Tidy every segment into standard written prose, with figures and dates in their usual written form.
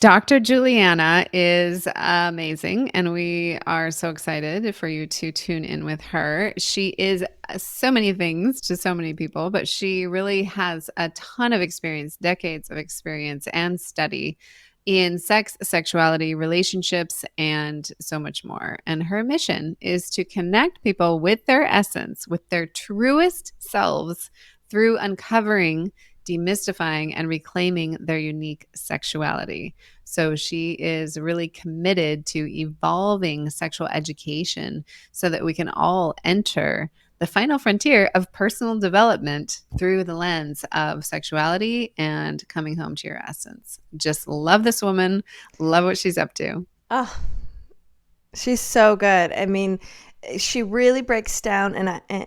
Dr. Juliana is amazing, and we are so excited for you to tune in with her. She is so many things to so many people, but she really has a ton of experience, decades of experience and study in sex, sexuality, relationships, and so much more. And her mission is to connect people with their essence, with their truest selves through uncovering, demystifying, and reclaiming their unique sexuality. So she is really committed to evolving sexual education so that we can all enter the final frontier of personal development through the lens of sexuality and coming home to your essence. Just love this woman, love what she's up to. Oh, she's so good. I mean, she really breaks down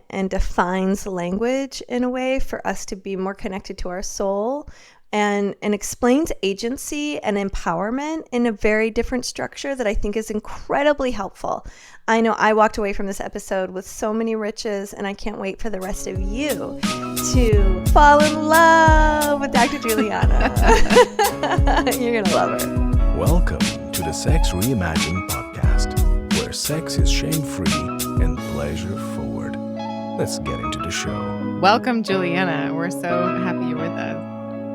and defines language in a way for us to be more connected to our soul and explains agency and empowerment in a very different structure that I think is incredibly helpful. I know I walked away from this episode with so many riches, and I can't wait for the rest of you to fall in love with Dr. Juliana. You're going to love her. Welcome to the Sex Reimagined Podcast, where sex is shame-free and pleasure-forward. Let's get into the show. Welcome, Juliana. We're so happy you're with us.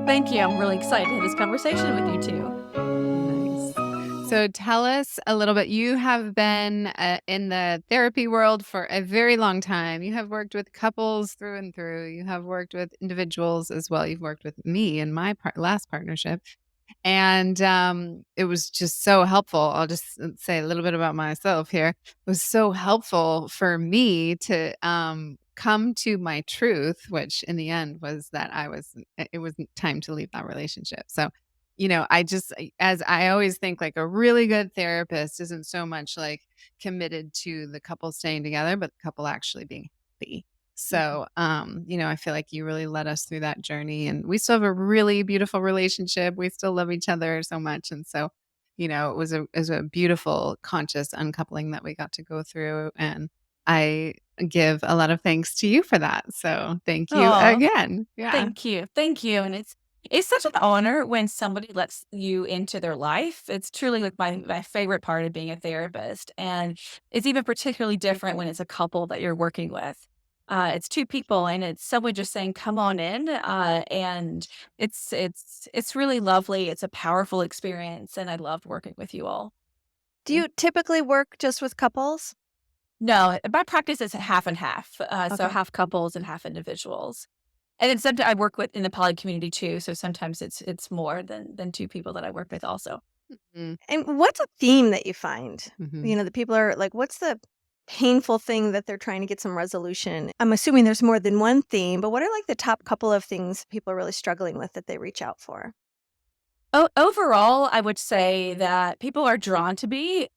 Thank you. I'm really excited to have this conversation with you two. Nice. So tell us a little bit. You have been in the therapy world for a very long time. You have worked with couples through and through. You have worked with individuals as well. You've worked with me in my last partnership. And it was just so helpful. I'll just say a little bit about myself here. It was so helpful for me to come to my truth, which in the end was that it was time to leave that relationship. So, as I always think, like a really good therapist isn't so much like committed to the couple staying together, but the couple actually being happy. So, I feel like you really led us through that journey, and we still have a really beautiful relationship. We still love each other so much. And so, it was a beautiful conscious uncoupling that we got to go through. And I give a lot of thanks to you for that. So thank you again. Yeah. Thank you. Thank you. And it's such an honor when somebody lets you into their life. It's truly like my favorite part of being a therapist. And it's even particularly different when it's a couple that you're working with. It's two people, and it's someone just saying, "Come on in," and it's really lovely. It's a powerful experience, and I love working with you all. Do you typically work just with couples? No, my practice is half and half. So Okay. half couples and half individuals. And then sometimes I work with in the poly community too. So sometimes it's more than two people that I work with also. Mhm. And what's a theme that you find? Mhm. The people are like, what's the painful thing that they're trying to get some resolution? I'm assuming there's more than one theme, but what are like the top couple of things people are really struggling with that they reach out for? Overall, I would say that people are drawn to be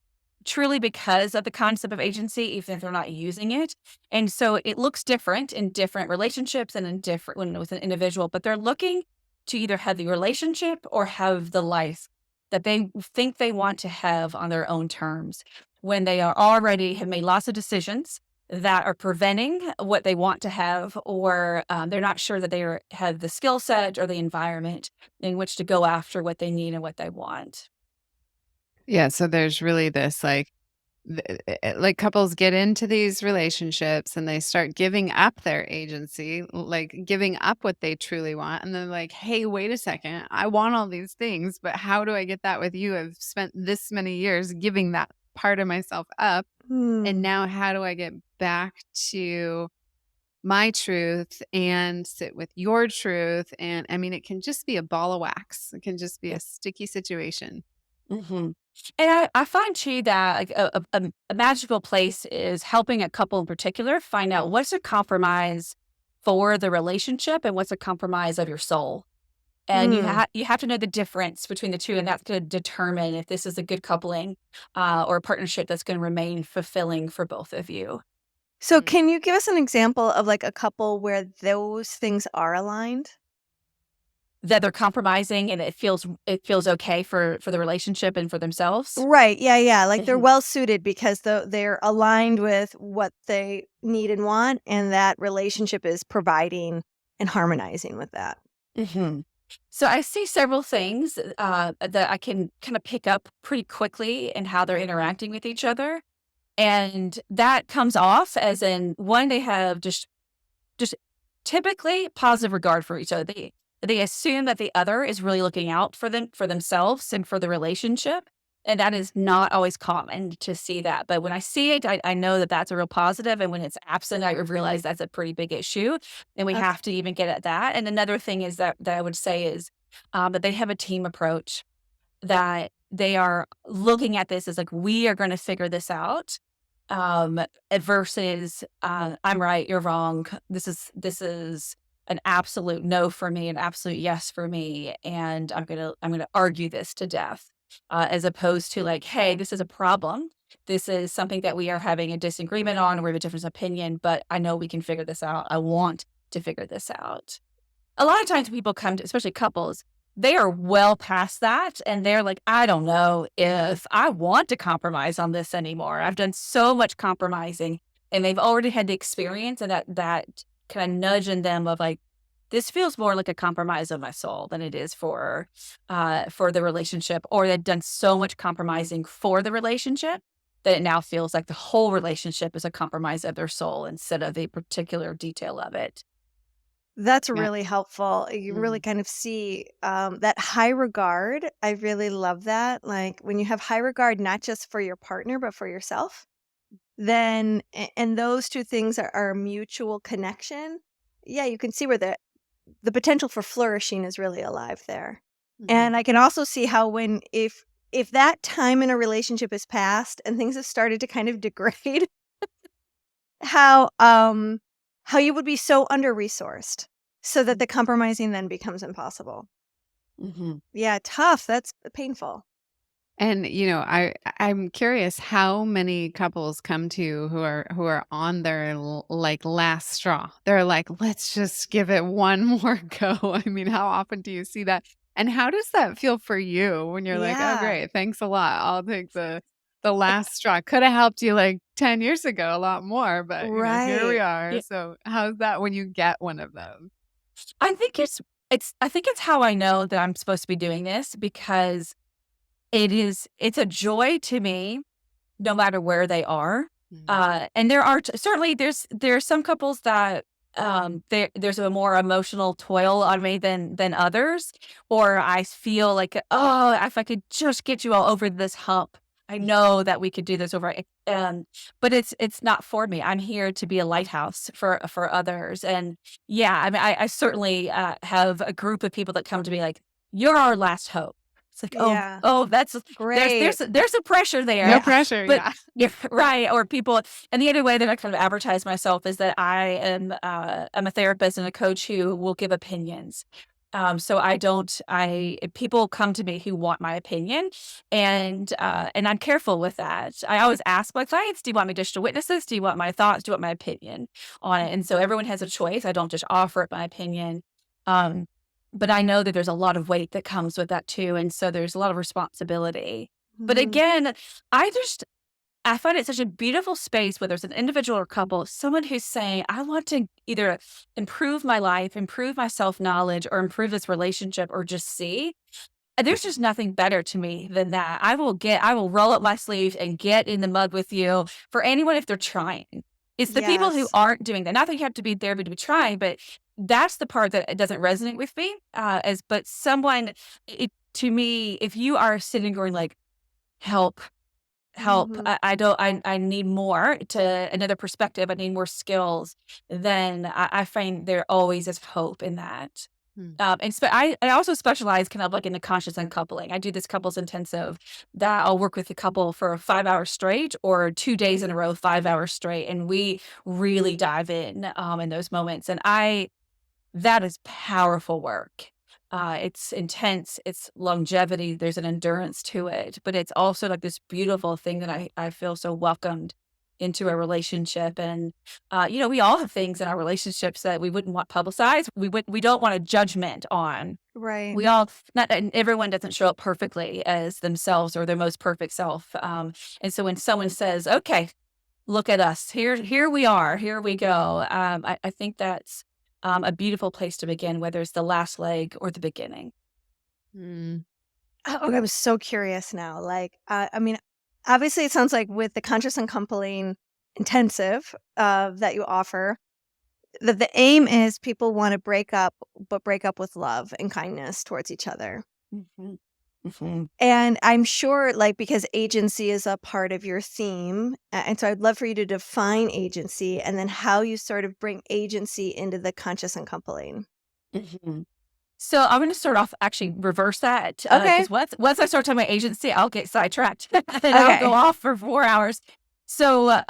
truly because of the concept of agency, even if they're not using it. And so it looks different in different relationships and in different when with an individual, but they're looking to either have the relationship or have the life that they think they want to have on their own terms when they are already have made lots of decisions that are preventing what they want to have, or they're not sure that have the skill set or the environment in which to go after what they need and what they want. Yeah. So there's really this like couples get into these relationships and they start giving up their agency, like giving up what they truly want. And they're like, hey, wait a second. I want all these things, but how do I get that with you? I've spent this many years giving that part of myself up. And now how do I get back to my truth and sit with your truth? And I mean, it can just be a ball of wax. It can just be a sticky situation. Mhm. And I find too that like a magical place is helping a couple in particular find out what's a compromise for the relationship and what's a compromise of your soul. And you have to know the difference between the two, and that's going to determine if this is a good coupling or a partnership that's going to remain fulfilling for both of you. So can you give us an example of like a couple where those things are aligned? That they're compromising and it feels okay for the relationship and for themselves. Right. Yeah. Yeah. Like they're Mhm. well suited because they're aligned with what they need and want. And that relationship is providing and harmonizing with that. Mhm. So I see several things that I can kind of pick up pretty quickly in how they're interacting with each other. And that comes off as in one, they have just typically positive regard for each other. They assume that the other is really looking out for them, for themselves and for the relationship. And that is not always common to see that. But when I see it, I know that that's a real positive. And when it's absent, I realize that's a pretty big issue. And we Okay. have to even get at that. And another thing is that I would say is that they have a team approach, that they are looking at this as like, we are going to figure this out, versus I'm right, you're wrong. This is an absolute no for me, an absolute yes for me, and I'm gonna argue this to death, as opposed to like, hey, this is a problem. This is something that we are having a disagreement on, or we have a different opinion, but I know we can figure this out. I want to figure this out. A lot of times people come to, especially couples, they are well past that and they're like, I don't know if I want to compromise on this anymore. I've done so much compromising, and they've already had the experience, and that kind of nudge in them of like, this feels more like a compromise of my soul than it is for the relationship, or they've done so much compromising for the relationship that it now feels like the whole relationship is a compromise of their soul instead of a particular detail of it. That's Yeah. really helpful. You really kind of see that high regard. I really love that. Like when you have high regard, not just for your partner, but for yourself, then, and those two things are a mutual connection. Yeah, you can see where the potential for flourishing is really alive there. And I can also see how when, if that time in a relationship is past and things have started to kind of degrade, how you would be so under-resourced so that the compromising then becomes impossible. Mm-hmm. Yeah, tough. That's painful. And I'm curious how many couples come to you who are on their like last straw. They're like, let's just give it one more go. I mean, how often do you see that? And how does that feel for you when you're like, oh, Yeah, great, thanks a lot. I'll take the last straw. Could have helped you like 10 years ago a lot more, but here we right. are. Yeah. So how's that when you get one of those? I think it's how I know that I'm supposed to be doing this, because it's a joy to me no matter where they are. And there are certainly there's some couples that there's a more emotional toil on me than others, or I feel like, oh, if I could just get you all over this hump, I know that we could do this over. But it's not for me. I'm here to be a lighthouse for others. And yeah, I mean, I certainly have a group of people that come to me like, you're our last hope. It's like, Yeah, that's great. there's a pressure there. No Yeah, pressure. But Yeah. yeah, right. Or people, and the other way that I kind of advertise myself is that I'm a therapist and a coach who will give opinions. So I don't, people come to me who want my opinion, and I'm careful with that. I always ask my clients, do you want me just to witness this? Do you want my thoughts? Do you want my opinion on it? And so everyone has a choice. I don't just offer up my opinion. Um, but I know that there's a lot of weight that comes with that too. And so there's a lot of responsibility. But Mhm. again, I find it such a beautiful space, whether it's an individual or couple, someone who's saying, I want to either improve my life, improve my self-knowledge, or improve this relationship, or just see. And there's just nothing better to me than that. I will roll up my sleeves and get in the mud with you for anyone if they're trying. It's the people who Yes. aren't doing that. Not that you have to be there to be trying, but that's the part that it doesn't resonate with me. But someone, to me, if you are sitting going like, help, Mhm. I don't, I need more to another perspective. I need more skills. Then I find there always is hope in that. Hmm. I also specialize kind of like in the conscious uncoupling. I do this couples intensive that I'll work with a couple for 5 hours straight, or 2 days in a row, 5 hours straight. And we really dive in those moments. And that is powerful work. It's intense, it's longevity, there's an endurance to it, but it's also like this beautiful thing that I feel so welcomed into a relationship. And we all have things in our relationships that we wouldn't want publicized. We don't want a judgment on. Right. We all, not and everyone doesn't show up perfectly as themselves or their most perfect self. And so when someone says, okay, look at us, here we are, here we go. I think a beautiful place to begin, whether it's the last leg or the beginning. Mm. Oh, I'm so curious now. Like, I mean, obviously, it sounds like with the conscious uncoupling intensive that you offer, the aim is people want to break up, but break up with love and kindness towards each other. Mhm. Mhm. And I'm sure, like, because agency is a part of your theme, and so I'd love for you to define agency and then how you sort of bring agency into the conscious uncoupling. Mhm. So I'm going to start off actually reverse that Okay. because once I start talking about agency, I'll get sidetracked and I'll go Okay. off for 4 hours. So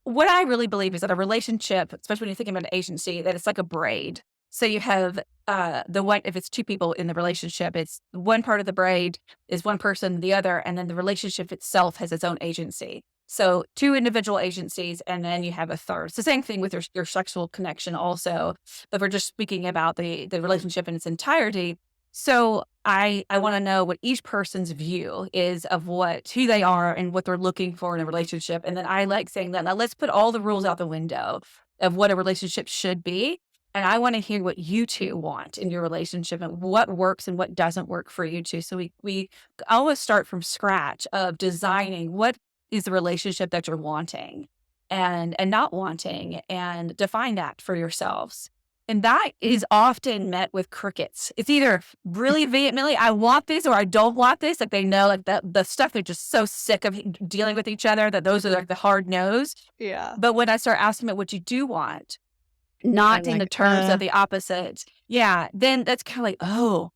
what I really believe is that a relationship, especially when you're thinking about an agency, that it's like a braid. So you have the one, if it's two people in the relationship, it's one part of the braid is one person, the other, and then the relationship itself has its own agency. So two individual agencies, and then you have a third. It's the same thing with your sexual connection also, but we're just speaking about the relationship in its entirety. So I want to know what each person's view is of who they are and what they're looking for in a relationship. And then I like saying that now let's put all the rules out the window of what a relationship should be. And I want to hear what you two want in your relationship and what works and what doesn't work for you two. So we always start from scratch of designing what is the relationship that you're wanting and not wanting, and define that for yourselves. And that is often met with crickets. It's either really vehemently, I want this or I don't want this. Like they know like the stuff they're just so sick of dealing with each other that those are like the hard no's. Yeah. But when I start asking them what you do want, not in the terms of the opposite, yeah, then that's kind of like, oh,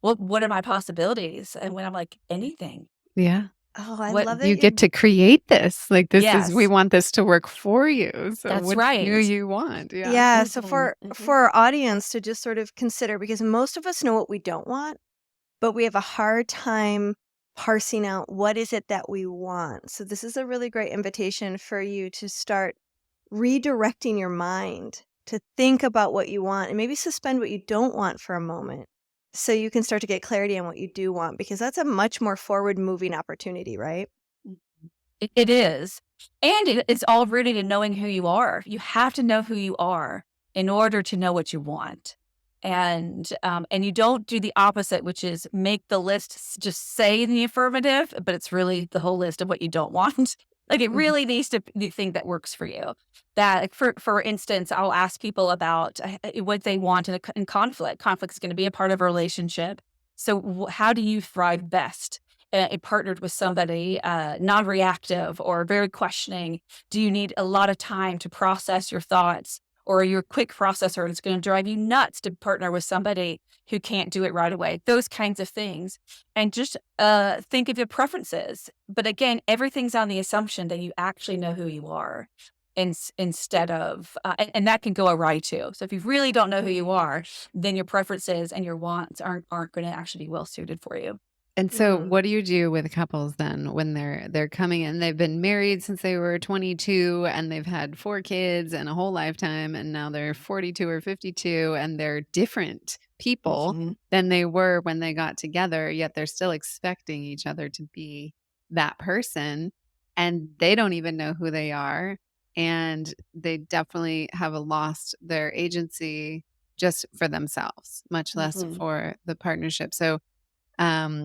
well, what are my possibilities? And when I'm like, anything. Yeah. Oh, I What love that You get to create this. Like we Yes, want this to work for you. So that's what do right. you want? Yeah. Yeah, so Mhm, mhm. for our audience to just sort of consider, because most of us know what we don't want, but we have a hard time parsing out what is it that we want. So this is a really great invitation for you to start redirecting your mind to think about what you want and maybe suspend what you don't want for a moment so you can start to get clarity on what you do want, because that's a much more forward moving opportunity, right? It is. And it's all rooted in knowing who you are. You have to know who you are in order to know what you want. And you don't do the opposite, which is make the list just say in the affirmative, but it's really the whole list of what you don't want. Like it Mhm. really needs to be the thing that works for you. That like, for instance, I'll ask people about what they want in conflict. Conflict is going to be a part of a relationship. So how do you thrive best? Partnered with somebody non-reactive or very questioning? Do you need a lot of time to process your thoughts? Or you're a quick processor and it's going to drive you nuts to partner with somebody who can't do it right away? Those kinds of things. And just think of your preferences. But again, everything's on the assumption that you actually know who you are. Instead of, and that can go awry too. So if you really don't know who you are, then your preferences and your wants aren't going to actually be well suited for you. And so Mm. what do you do with couples then when they're coming in? They've been married since they were 22 and they've had 4 kids and a whole lifetime, and now they're 42 or 52 and they're different people Mhm. than they were when they got together, yet they're still expecting each other to be that person, and they don't even know who they are, and they definitely have lost their agency just for themselves, much less Mhm. for the partnership. So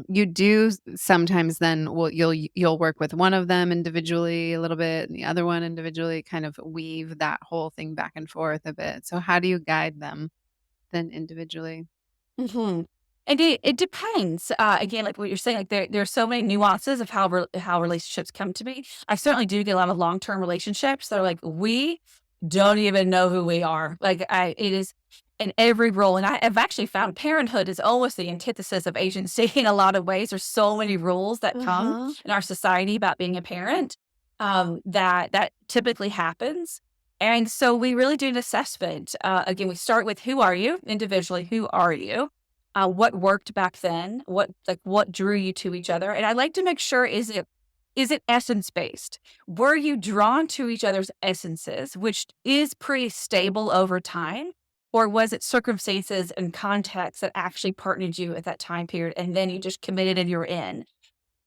you do sometimes then you'll work with one of them individually a little bit and the other one individually, kind of weave that whole thing back and forth a bit. So how do you guide them then individually? Mhm. And it depends. Again, like what you're saying, like there's so many nuances of how relationships come to me. I certainly do get a lot of long-term relationships that are like, we don't even know who we are. Like it is in every role. And I've actually found parenthood is almost the antithesis of agency in a lot of ways. There's so many rules that come Uh-huh. in our society about being a parent, that typically happens. And so we really do an assessment. Again, we start with who are you individually? Who are you? What worked back then? What drew you to each other? And I like to make sure, is it essence based? Were you drawn to each other's essences, which is pretty stable over time? Or was it circumstances and context that actually partnered you at that time period and then you just committed and you're in?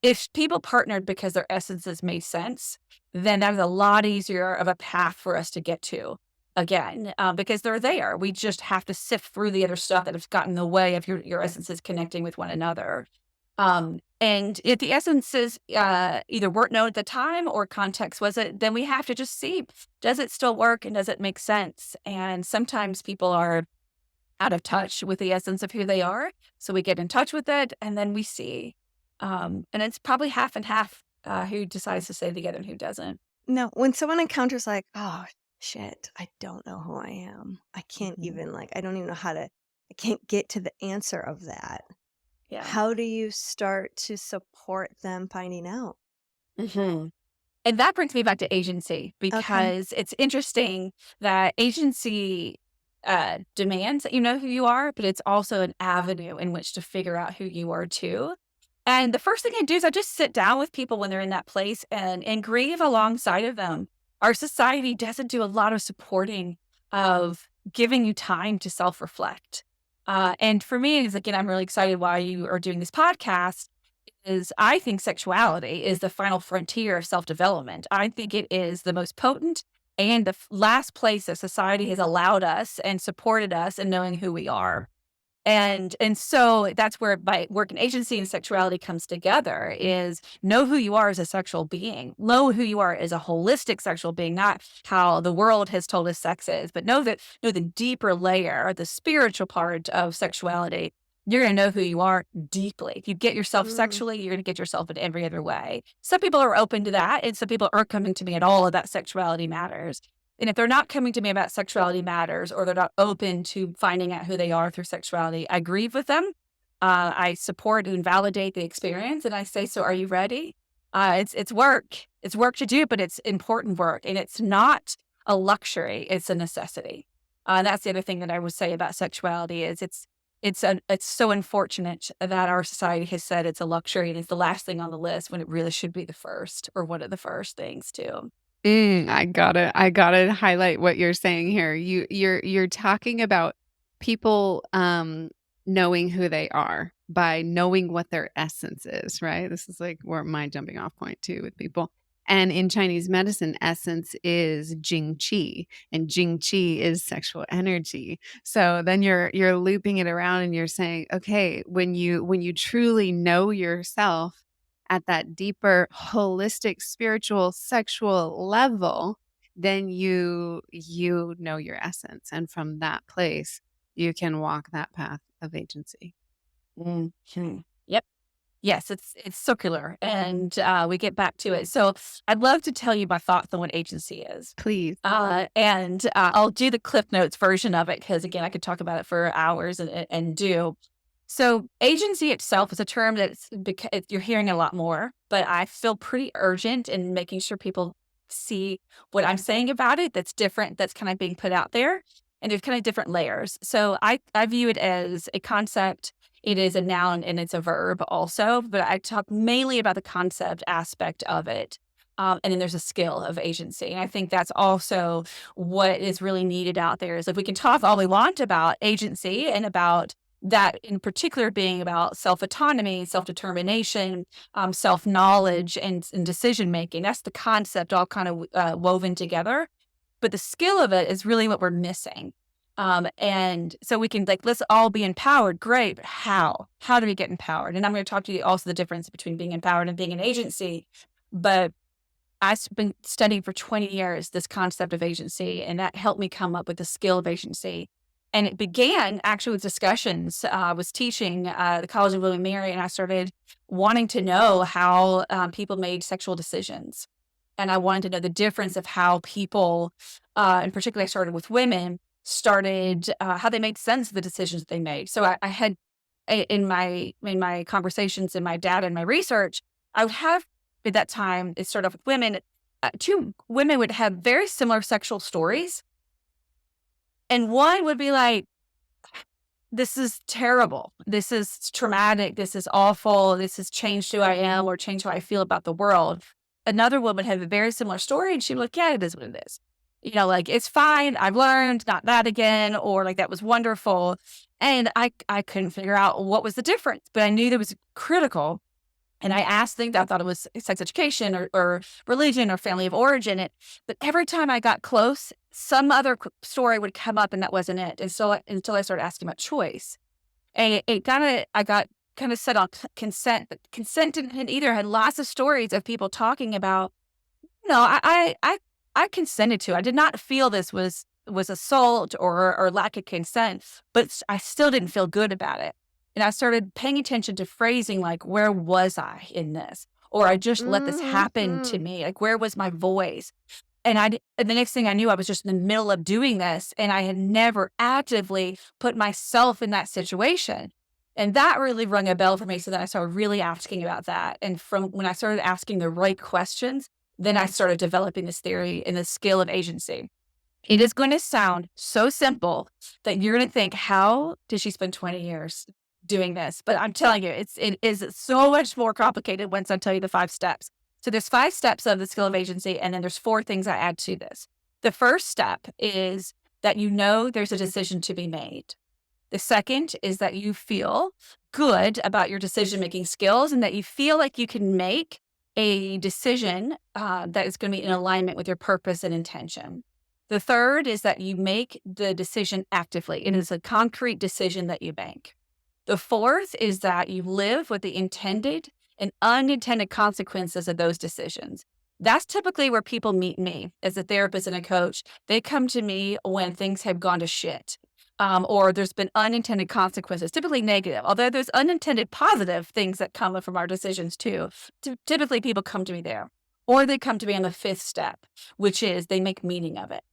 If people partnered because their essences made sense, then that was a lot easier of a path for us to get to. again, because they're there. We just have to sift through the other stuff that has gotten in the way of your essences connecting with one another. And if the essences either weren't known at the time or context was it, then we have to just see, does it still work and does it make sense? And sometimes people are out of touch with the essence of who they are. So we get in touch with it and then we see. And it's probably half and half who decides to stay together and who doesn't. No, when someone encounters like, oh shit, I don't know who I am. I can't Mhm. even I don't even know how to, I can't get to the answer of that. Yeah. How do you start to support them finding out? hmm And that brings me back to agency because it's interesting that agency demands that you know who you are, but it's also an avenue in which to figure out who you are too. And the first thing I do is I just sit down with people when they're in that place and grieve alongside of them. Our society doesn't do a lot of supporting of giving you time to self-reflect. And for me, is again, I'm really excited why you are doing this podcast is I think sexuality is the final frontier of self-development. I think it is the most potent and the last place that society has allowed us and supported us in knowing who we are. And so that's where by work and agency and sexuality comes together is know who you are as a sexual being, know who you are as a holistic sexual being, not how the world has told us sex is, but know the deeper layer, the spiritual part of sexuality. You're going to know who you are deeply. If you get yourself sexually, you're going to get yourself in every other way. Some people are open to that, and some people aren't coming to me at all about sexuality matters. And if they're not coming to me about sexuality matters, or they're not open to finding out who they are through sexuality, I grieve with them. I support and validate the experience, and I say, "So, are you ready?" It's work. It's work to do, but it's important work, and it's not a luxury. It's a necessity. That's the other thing that I would say about sexuality is it's so unfortunate that our society has said it's a luxury and it's the last thing on the list when it really should be the first or one of the first things too. I gotta highlight what you're saying here. You're talking about people knowing who they are by knowing what their essence is, right? This is like where my jumping off point too with people. And in Chinese medicine, essence is Jing Qi, and Jing Qi is sexual energy. So then you're looping it around and you're saying, okay, when you truly know yourself at that deeper, holistic, spiritual, sexual level, then you know your essence. And from that place, you can walk that path of agency. Mhm. Yep. Yes, it's circular, and we get back to it. So I'd love to tell you my thoughts on what agency is. Please. And I'll do the Cliff Notes version of it because, again, I could talk about it for hours and do. So agency itself is a term that's you're hearing a lot more, but I feel pretty urgent in making sure people see what I'm saying about it that's different, that's kind of being put out there. And there's kind of different layers. So I view it as a concept. It is a noun and it's a verb also, but I talk mainly about the concept aspect of it. And then there's a skill of agency. And I think that's also what is really needed out there is if we can talk all we want about agency and about that in particular being about self-autonomy, self-determination, self-knowledge, and decision-making. That's the concept all kind of woven together. But the skill of it is really what we're missing. And so we can let's all be empowered. Great. But how? How do we get empowered? And I'm going to talk to you also the difference between being empowered and being an agency. But I've been studying for 20 years this concept of agency, and that helped me come up with the skill of agency. And it began actually with discussions. I was teaching the College of Luminary, and I started wanting to know how people made sexual decisions. And I wanted to know the difference of how people, in particular, I started with women, started how they made sense of the decisions they made. So I had in my conversations and my data and my research, I would have at that time, it started off with women. Two women would have very similar sexual stories. And one would be like, this is terrible. This is traumatic. This is awful. This has changed who I am or changed how I feel about the world. Another woman had a very similar story and she'd be like, yeah, it is what it is. You know, like, it's fine. I've learned, not that again, or like, that was wonderful. And I couldn't figure out what was the difference, but I knew that was critical And I asked things, I thought it was sex education or religion or family of origin. But every time I got close, some other story would come up and that wasn't it. And so until I started asking about choice. And I got kind of set on consent, but consent and either had lots of stories of people talking about, I consented to. I did not feel this was assault or lack of consent, but I still didn't feel good about it. And I started paying attention to phrasing like, where was I in this? Or I just let this happen to me. Like, where was my voice? And the next thing I knew, I was just in the middle of doing this, and I had never actively put myself in that situation. And that really rung a bell for me. So then I started really asking about that. And from when I started asking the right questions, then I started developing this theory and this skill of agency. It is going to sound so simple that you're going to think, how did she spend 20 years doing this? But I'm telling you, it is so much more complicated once I tell you the 5 steps. So there's 5 steps of the skill of agency, and then there's 4 things I add to this. The first step is that there's a decision to be made. The second is that you feel good about your decision-making skills and that you feel like you can make a decision that is going to be in alignment with your purpose and intention. The third is that you make the decision actively. It is a concrete decision that you make. The fourth is that you live with the intended and unintended consequences of those decisions. That's typically where people meet me as a therapist and a coach. They come to me when things have gone to shit. Or there's been unintended consequences, typically negative, although there's unintended positive things that come from our decisions too. Typically people come to me there, or they come to me on the 5th step, which is they make meaning of it.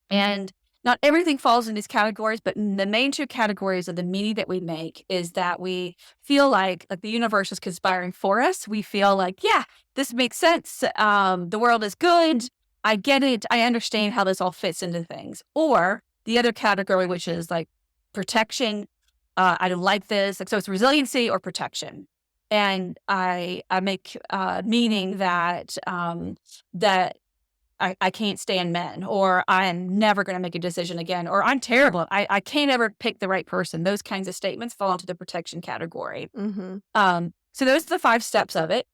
And not everything falls in these categories, but the main 2 categories of the meaning that we make is that we feel like the universe is conspiring for us. We feel like, yeah, this makes sense. The world is good. I get it. I understand how this all fits into things. Or the other category, which is like protection. I don't like this. So it's resiliency or protection. And I make meaning that I can't stand men, or I'm never going to make a decision again, or I'm terrible. I can't ever pick the right person. Those kinds of statements fall into the protection category. So those are the 5 steps of it.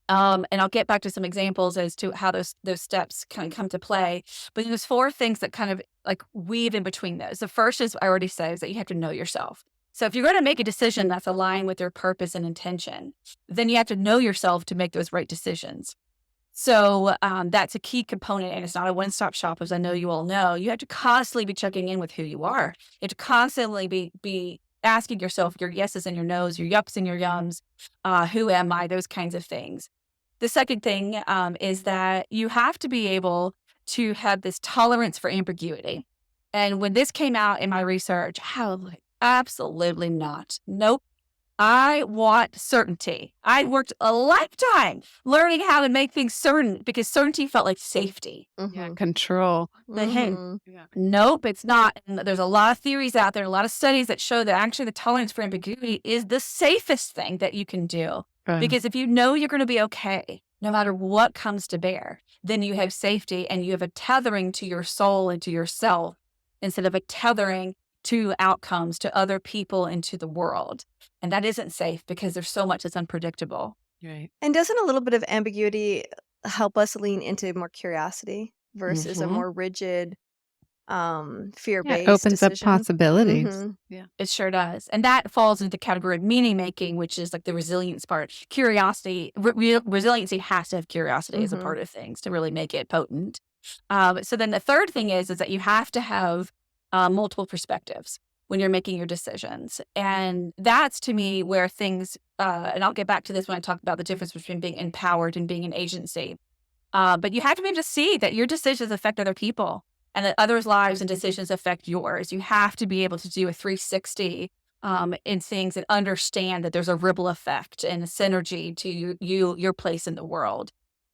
And I'll get back to some examples as to how those steps kind of come to play. But there's 4 things that kind of like weave in between those. The first is, I already said, is that you have to know yourself. So if you're going to make a decision that's aligned with your purpose and intention, then you have to know yourself to make those right decisions. So that's a key component, and it's not a one-stop shop, as I know you all know. You have to constantly be checking in with who you are. You have to constantly be asking yourself your yeses and your nos, your yups and your yums, who am I, those kinds of things. The second thing is that you have to be able to have this tolerance for ambiguity. And when this came out in my research, absolutely not. Nope. I want certainty. I worked a lifetime learning how to make things certain because certainty felt like safety. Yeah, control. But hey, nope, it's not. And there's a lot of theories out there, a lot of studies that show that actually the tolerance for ambiguity is the safest thing that you can do. Right. Because if you know you're going to be okay, no matter what comes to bear, then you have safety and you have a tethering to your soul and to yourself instead of a tethering to outcomes, to other people, and to the world. And that isn't safe because there's so much that's unpredictable. Right. And doesn't a little bit of ambiguity help us lean into more curiosity versus a more rigid, fear-based It opens decision? up possibilities. Yeah. It sure does. And that falls into the category of meaning making, which is like the resilience part. Curiosity, resiliency has to have curiosity as a part of things to really make it potent. So then the third thing is that you have to have multiple perspectives when you're making your decisions. And that's, to me, where things, and I'll get back to this when I talk about the difference between being empowered and being an agency. But you have to be able to see that your decisions affect other people and that others' lives and decisions affect yours. You have to be able to do a 360 in things and understand that there's a ripple effect and a synergy to your place in the world.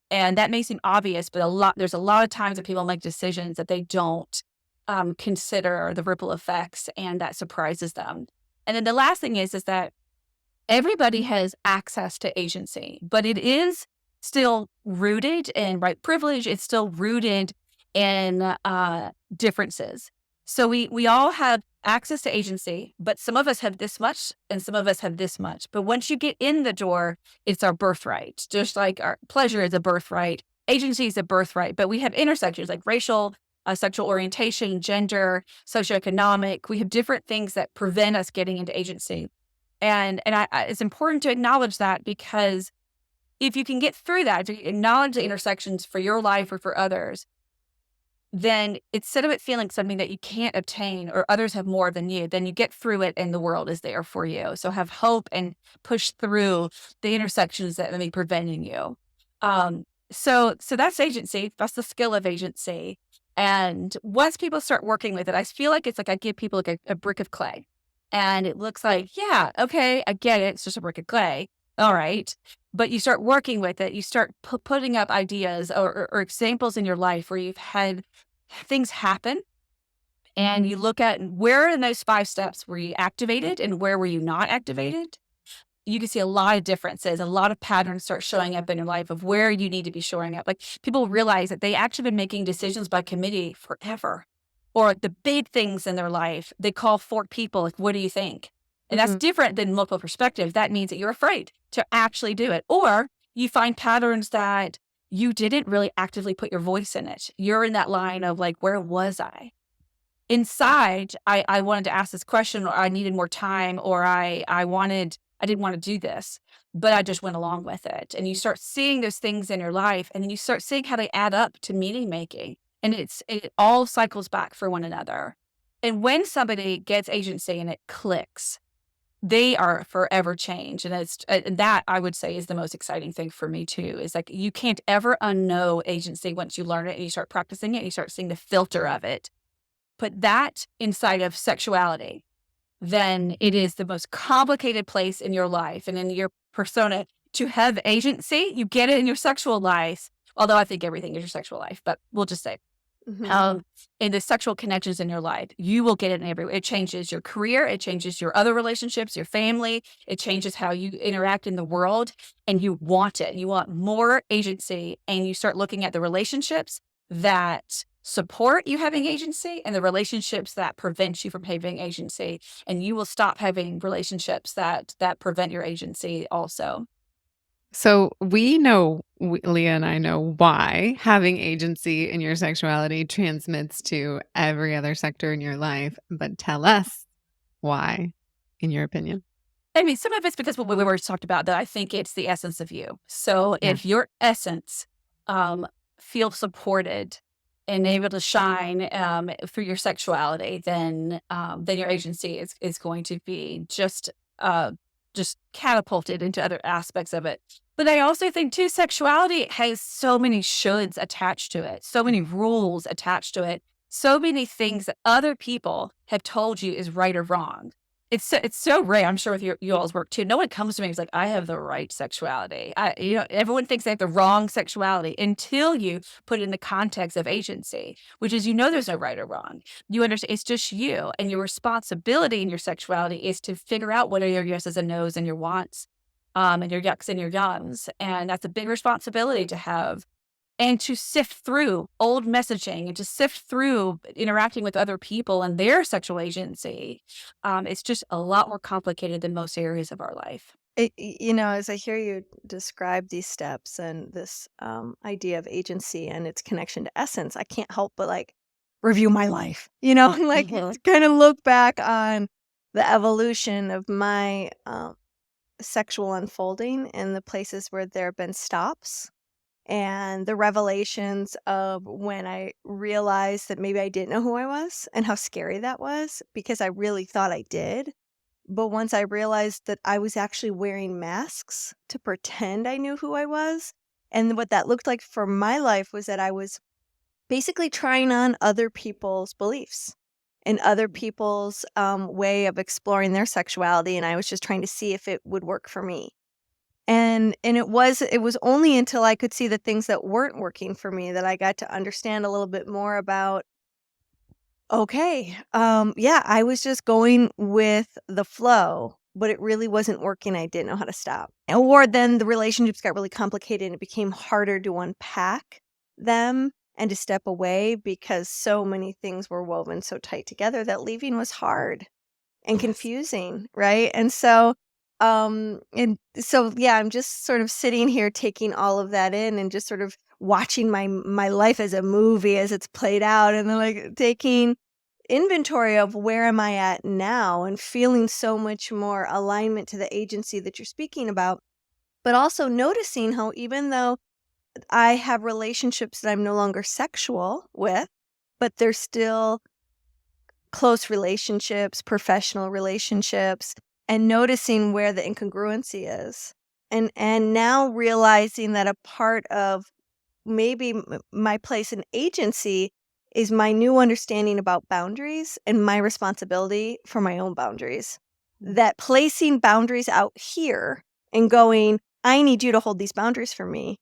And that may seem obvious, but there's a lot of times that people make decisions that they don't consider the ripple effects, and that surprises them. And then the last thing is that everybody has access to agency, but it is still rooted in white privilege. It's still rooted in differences. So we all have access to agency, but some of us have this much and some of us have this much. But once you get in the door, it's our birthright. Just like our pleasure is a birthright, agency is a birthright, but we have intersections like racial, sexual orientation, gender, socioeconomic. We have different things that prevent us getting into agency. And it's important to acknowledge that, because if you can get through that, if you acknowledge the intersections for your life or for others, then instead of it feeling something that you can't obtain or others have more than you, then you get through it and the world is there for you. So have hope and push through the intersections that may be preventing you. So that's agency. That's the skill of agency. And once people start working with it, I feel like it's like I give people like a brick of clay, and it looks like, yeah, okay, I get it. It's just a brick of clay. All right. But you start working with it. You start putting up ideas or examples in your life where you've had things happen, and you look at where in those 5 steps were you activated and where were you not activated. You can see a lot of differences. A lot of patterns start showing up in your life of where you need to be showing up. Like, people realize that they actually been making decisions by committee forever, or the big things in their life. They call 4 people. Like, what do you think? And that's different than multiple perspective. That means that you're afraid to actually do it. Or you find patterns that you didn't really actively put your voice in it. You're in that line of like, where was I? Inside, I wanted to ask this question, or I needed more time, or I didn't want to do this, but I just went along with it. And you start seeing those things in your life, and then you start seeing how they add up to meaning making. And it all cycles back for one another. And when somebody gets agency and it clicks, they are forever changed. And that, I would say, is the most exciting thing for me too, is like, you can't ever unknow agency once you learn it and you start practicing it and you start seeing the filter of it. Put that inside of sexuality, then it is the most complicated place in your life and in your persona to have agency. You get it in your sexual life, although I think everything is your sexual life, but we'll just say in the sexual connections in your life, you will get it in everywhere. It changes your career. It changes your other relationships, your family. It changes how you interact in the world, and you want it. You want more agency, and you start looking at the relationships that support you having agency and the relationships that prevent you from having agency. And you will stop having relationships that prevent your agency also. So we know, Leah and I know why having agency in your sexuality transmits to every other sector in your life, but tell us why, in your opinion. I mean, some of it's because what we already talked about, that I think it's the essence of you. So if your essence feels supported and able to shine through your sexuality, then your agency is going to be just catapulted into other aspects of it. But I also think too, sexuality has so many shoulds attached to it, so many rules attached to it, so many things that other people have told you is right or wrong. It's so rare. I'm sure with you all's work too. No one comes to me and is like, I have the right sexuality. Everyone thinks they have the wrong sexuality until you put it in the context of agency, which is, there's no right or wrong. You understand it's just you, and your responsibility in your sexuality is to figure out what are your yeses and nos and your wants, and your yucks and your yums. And that's a big responsibility to have. And to sift through old messaging and to sift through interacting with other people and their sexual agency, it's just a lot more complicated than most areas of our life. As I hear you describe these steps and this idea of agency and its connection to essence, I can't help but like review my life, like kind of look back on the evolution of my sexual unfolding and the places where there have been stops. And the revelations of when I realized that maybe I didn't know who I was and how scary that was, because I really thought I did. But once I realized that I was actually wearing masks to pretend I knew who I was, and what that looked like for my life was that I was basically trying on other people's beliefs and other people's way of exploring their sexuality, and I was just trying to see if it would work for me. And it was only until I could see the things that weren't working for me that I got to understand a little bit more about, okay, I was just going with the flow, but it really wasn't working. I didn't know how to stop. Or then the relationships got really complicated and it became harder to unpack them and to step away because so many things were woven so tight together that leaving was hard and confusing, right? And so yeah, I'm just sort of sitting here taking all of that in and just sort of watching my life as a movie as it's played out, and then like taking inventory of where am I at now and feeling so much more alignment to the agency that you're speaking about, but also noticing how even though I have relationships that I'm no longer sexual with, but they're still close relationships, professional relationships, and noticing where the incongruency is. And now realizing that a part of maybe my place in agency is my new understanding about boundaries and my responsibility for my own boundaries. That placing boundaries out here and going, I need you to hold these boundaries for me,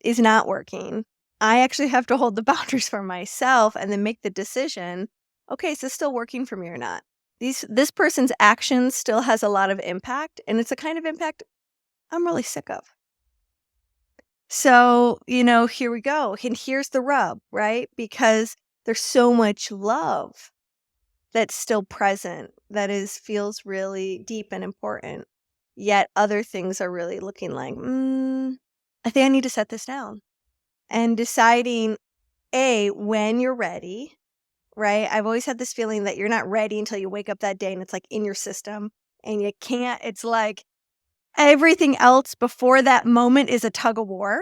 is not working. I actually have to hold the boundaries for myself and then make the decision, okay, is this still working for me or not? This person's actions still has a lot of impact, and it's a kind of impact I'm really sick of. So, here we go. And here's the rub, right? Because there's so much love that's still present that feels really deep and important. Yet other things are really looking like, I think I need to set this down. And deciding, when you're ready, right? I've always had this feeling that you're not ready until you wake up that day and it's like in your system and you can't, it's like everything else before that moment is a tug of war.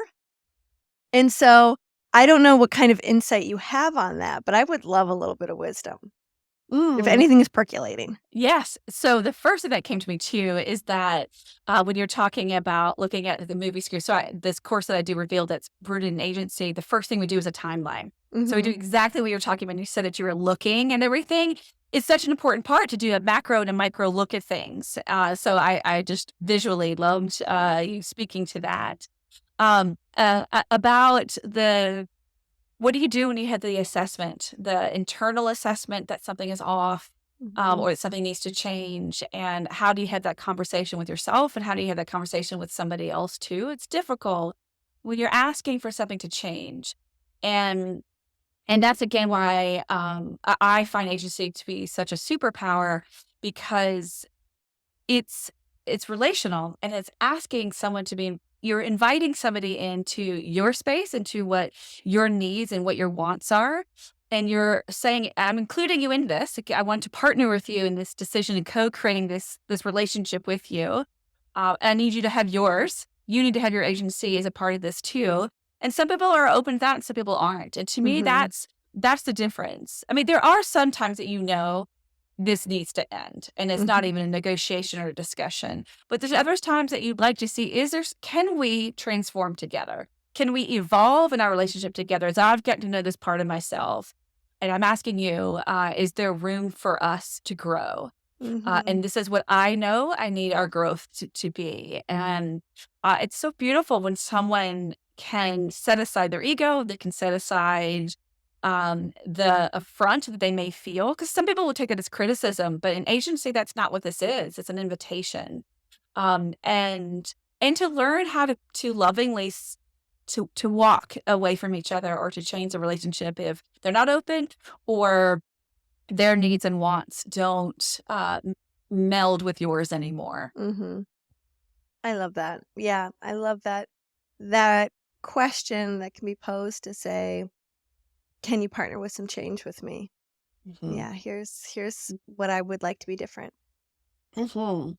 And so I don't know what kind of insight you have on that, but I would love a little bit of wisdom if anything is percolating. Yes. So the first thing that came to me too is that when you're talking about looking at the movie script, this course that I do reveal that's rooted in agency, the first thing we do is a timeline. So we do exactly what you're talking about. You said that you were looking and everything. It's such an important part to do a macro and a micro look at things. So I just visually loved you speaking to that. About what do you do when you had the assessment, the internal assessment that something is off or that something needs to change? And how do you have that conversation with yourself? And how do you have that conversation with somebody else too? It's difficult when you're asking for something to change. And that's again why I find agency to be such a superpower, because it's relational and it's asking someone to be, you're inviting somebody into your space, into what your needs and what your wants are. And you're saying, I'm including you in this. I want to partner with you in this decision and co-creating this relationship with you. I need you to have yours. You need to have your agency as a part of this too. And some people are open to that and some people aren't. And to me, that's the difference. I mean, there are some times that this needs to end and it's not even a negotiation or a discussion, but there's other times that you'd like to see, can we transform together? Can we evolve in our relationship together as I've gotten to know this part of myself? And I'm asking you, is there room for us to grow? And this is what I know I need our growth to be. And it's so beautiful when someone can set aside their ego, they can set aside the affront that they may feel, because some people will take it as criticism, but in agency, that's not what this is. It's an invitation. And to learn how to lovingly to walk away from each other or to change the relationship if they're not open or their needs and wants don't meld with yours anymore. I love that. Yeah, I love that question that can be posed to say, can you partner with some change with me? Yeah, here's what I would like to be different. And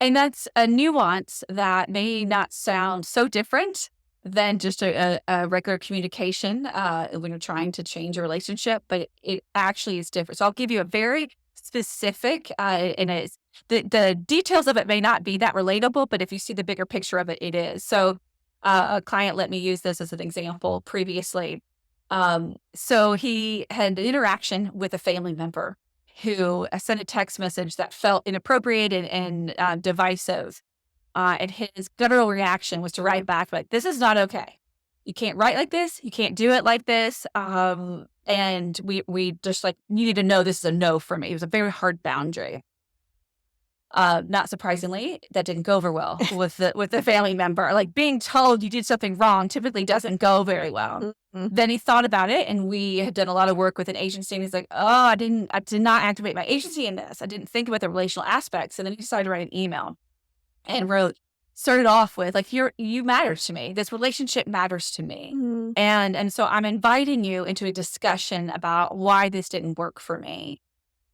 that's a nuance that may not sound so different than just a regular communication when you're trying to change a relationship, but it actually is different. So I'll give you a very specific, and the details of it may not be that relatable, but if you see the bigger picture of it, it is. So a client let me use this as an example previously. So he had an interaction with a family member who sent a text message that felt inappropriate and divisive. And his guttural reaction was to write back like, this is not okay. You can't write like this. You can't do it like this. And we just like, you need to know this is a no for me. It was a very hard boundary. Not surprisingly, that didn't go over well with the family member. Like being told you did something wrong typically doesn't go very well. Mhm. Then he thought about it, and we had done a lot of work with an agency, and he's like, "Oh, I did not activate my agency in this. I didn't think about the relational aspects." And then he decided to write an email and started off with like, you matters to me. This relationship matters to me. Mhm. And so I'm inviting you into a discussion about why this didn't work for me.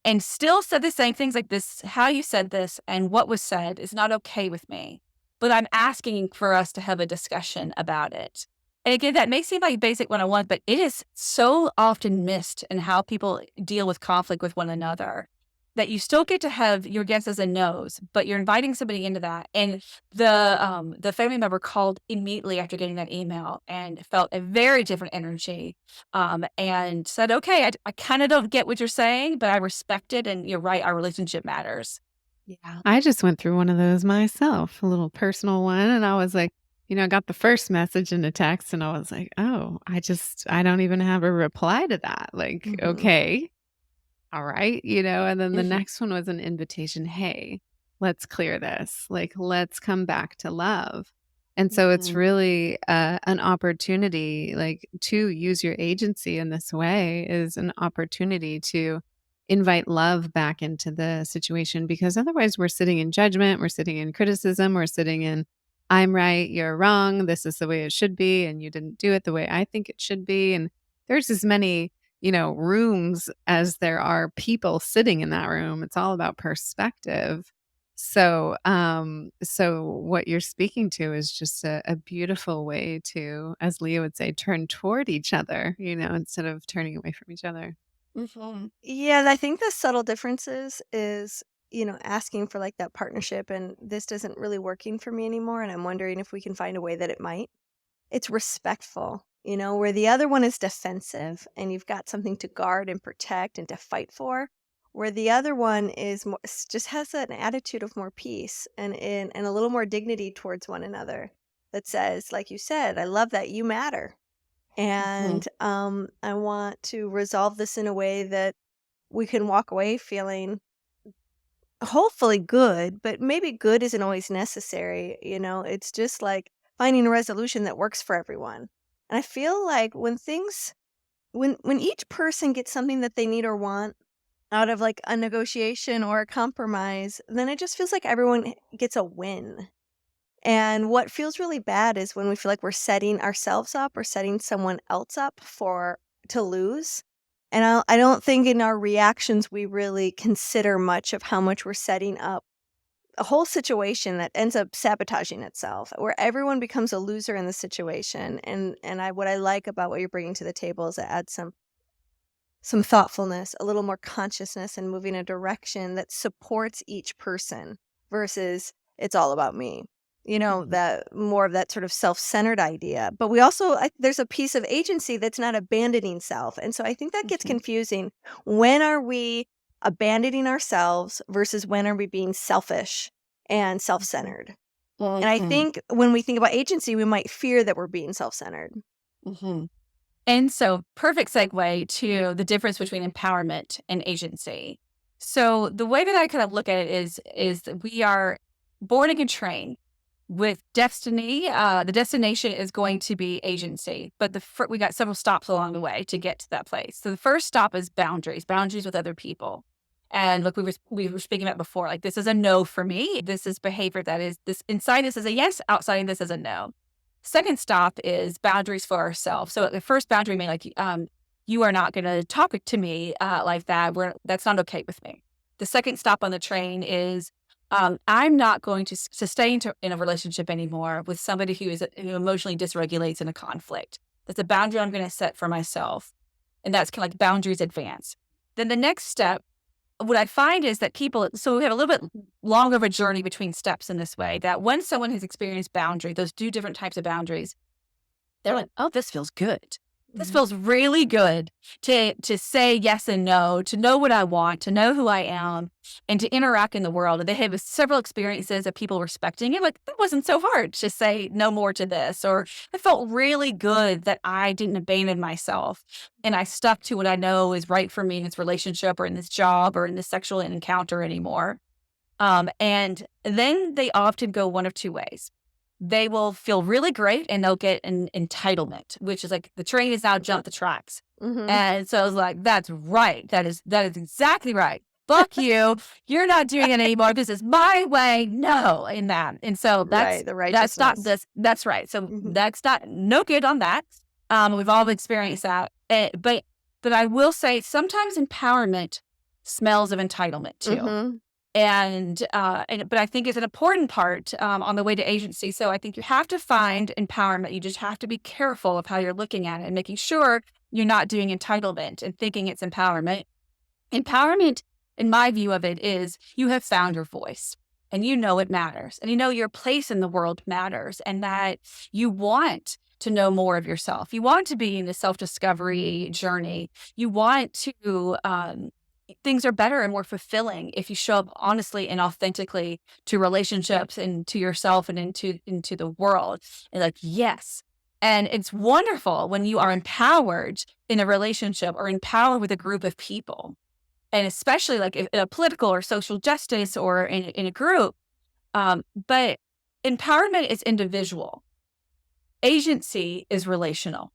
And still said the same things like this, how you said this and what was said is not okay with me. But I'm asking for us to have a discussion about it. And again, that may seem like basic 101, but it is so often missed in how people deal with conflict with one another that you still get to have your yeses and nos, but you're inviting somebody into that. And the family member called immediately after getting that email and felt a very different energy, and said, "Okay, I kind of don't get what you're saying, but I respect it, and you're right. Our relationship matters." Yeah. I just went through one of those myself, a little personal one. And I was like, I got the first message in a text and I was like, oh, I don't even have a reply to that. Like, Mhm. okay, all right. And then the Mhm. next one was an invitation. Hey, let's clear this. Like, let's come back to love. And so it's Mhm. really an opportunity, like to use your agency in this way is an opportunity to invite love back into the situation, because otherwise we're sitting in judgment, we're sitting in criticism, we're sitting in, I'm right, you're wrong, this is the way it should be, and you didn't do it the way I think it should be. And there's as many rooms as there are people sitting in that room. It's all about perspective. So what you're speaking to is just a beautiful way to, as Leah would say, turn toward each other, instead of turning away from each other. Mhm. Yeah, I think the subtle differences is, asking for like that partnership and this isn't really working for me anymore. And I'm wondering if we can find a way that it might. It's respectful, where the other one is defensive and you've got something to guard and protect and to fight for. Where the other one is more, just has an attitude of more peace and a little more dignity towards one another that says, like you said, I love that you matter. And I want to resolve this in a way that we can walk away feeling hopefully good, but maybe good isn't always necessary. It's just like finding a resolution that works for everyone. And I feel like when each person gets something that they need or want out of like a negotiation or a compromise, then it just feels like everyone gets a win. And what feels really bad is when we feel like we're setting ourselves up or setting someone else up for to lose. And I don't think in our reactions we really consider much of how much we're setting up a whole situation that ends up sabotaging itself, where everyone becomes a loser in the situation. And what I like about what you're bringing to the table is it adds some thoughtfulness, a little more consciousness, and moving a direction that supports each person versus it's all about me. That more of that sort of self-centered idea. But we also, there's a piece of agency that's not abandoning self. And so I think that gets confusing. When are we abandoning ourselves versus when are we being selfish and self-centered? And I think when we think about agency, we might fear that we're being self-centered. And so perfect segue to the difference between empowerment and agency. So the way that I kind of look at it is that we are born and trained with destiny. The destination is going to be agency, but we got several stops along the way to get to that place. So the first stop is boundaries with other people. And look, we were speaking about before, like this is a no for me. This is behavior that is this inside this is a yes, outside this is a no. Second stop is boundaries for ourselves. So the first boundary may like, you are not going to talk to me like that. That's not okay with me. The second stop on the train is I'm not going to sustain in a relationship anymore with somebody who emotionally dysregulates in a conflict. That's a boundary I'm going to set for myself. And that's kind of like boundaries advance. Then the next step, what I find is that so we have a little bit longer of a journey between steps in this way, that when someone has experienced boundary, those two different types of boundaries, they're like, oh, this feels good. This feels really good to say yes and no, to know what I want, to know who I am, and to interact in the world. And they have several experiences of people respecting it. Like, that wasn't so hard to say no more to this, or it felt really good that I didn't abandon myself and I stuck to what I know is right for me in this relationship or in this job or in this sexual encounter anymore. And then they often go one of two ways. They will feel really great and they'll get an entitlement, which is like the train has now jumped the tracks. Mm-hmm. And so I was like, that's right. That is exactly right. Fuck you. You're not doing it anymore. This is my way. No, in that. And so Right, the that's not righteousness. this. That's right. So Mhm. that's not no good on that. We've all experienced that. But I will say sometimes empowerment smells of entitlement too. Mhm. But I think it's an important part on the way to agency. So I think you have to find empowerment. You just have to be careful of how you're looking at it and making sure you're not doing entitlement and thinking it's empowerment. Empowerment, in my view of it, is you have found your voice and you know it matters and you know your place in the world matters and that you want to know more of yourself. You want to be in the self-discovery journey. You want to things are better and more fulfilling if you show up honestly and authentically to relationships and to yourself and into the world. And like, yes. And it's wonderful when you are empowered in a relationship or empowered with a group of people. And especially like in a political or social justice or in a group. But empowerment is individual. Agency is relational.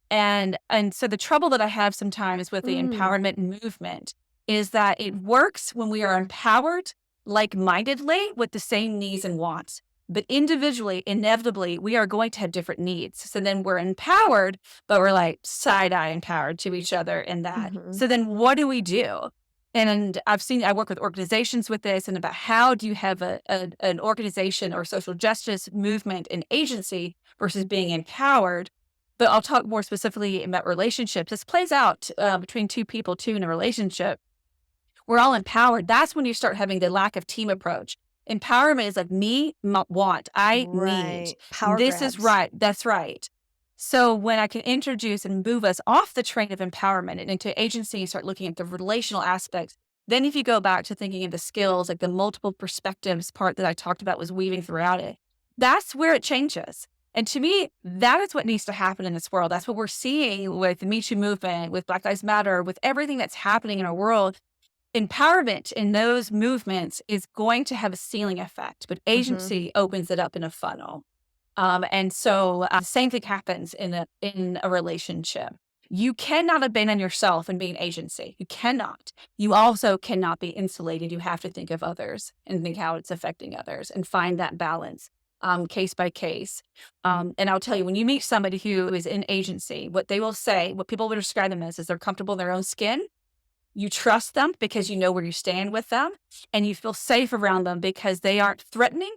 And so the trouble that I have sometimes with the empowerment movement is that it works when we are empowered like-mindedly with the same needs and wants. But individually, inevitably, we are going to have different needs. So then we're empowered, but we're like side-eye empowered to each other in that. Mhm. So then what do we do? And I work with organizations with this and about how do you have an organization or social justice movement and agency versus being empowered. But I'll talk more specifically about relationships. This plays out between two people too in a relationship. We're all empowered. That's when you start having the lack of team approach. Empowerment is like me want, I need. Right. Power This grabs. is right. That's right. So when I can introduce and move us off the train of empowerment and into agency and start looking at the relational aspects, then if you go back to thinking of the skills, like the multiple perspectives part that I talked about was weaving throughout it, that's where it changes. And to me, that is what needs to happen in this world. That's what we're seeing with the Me Too movement, with Black Lives Matter, with everything that's happening in our world. Empowerment in those movements is going to have a ceiling effect, but agency opens it up in a funnel. And so same thing happens in a relationship. You cannot abandon yourself and be an agency. You cannot. You also cannot be insulated. You have to think of others and think how it's affecting others and find that balance case by case. And I'll tell you, when you meet somebody who is in agency, what they will say, what people would describe them as, is they're comfortable in their own skin. You trust them because you know where you stand with them, and you feel safe around them because they aren't threatening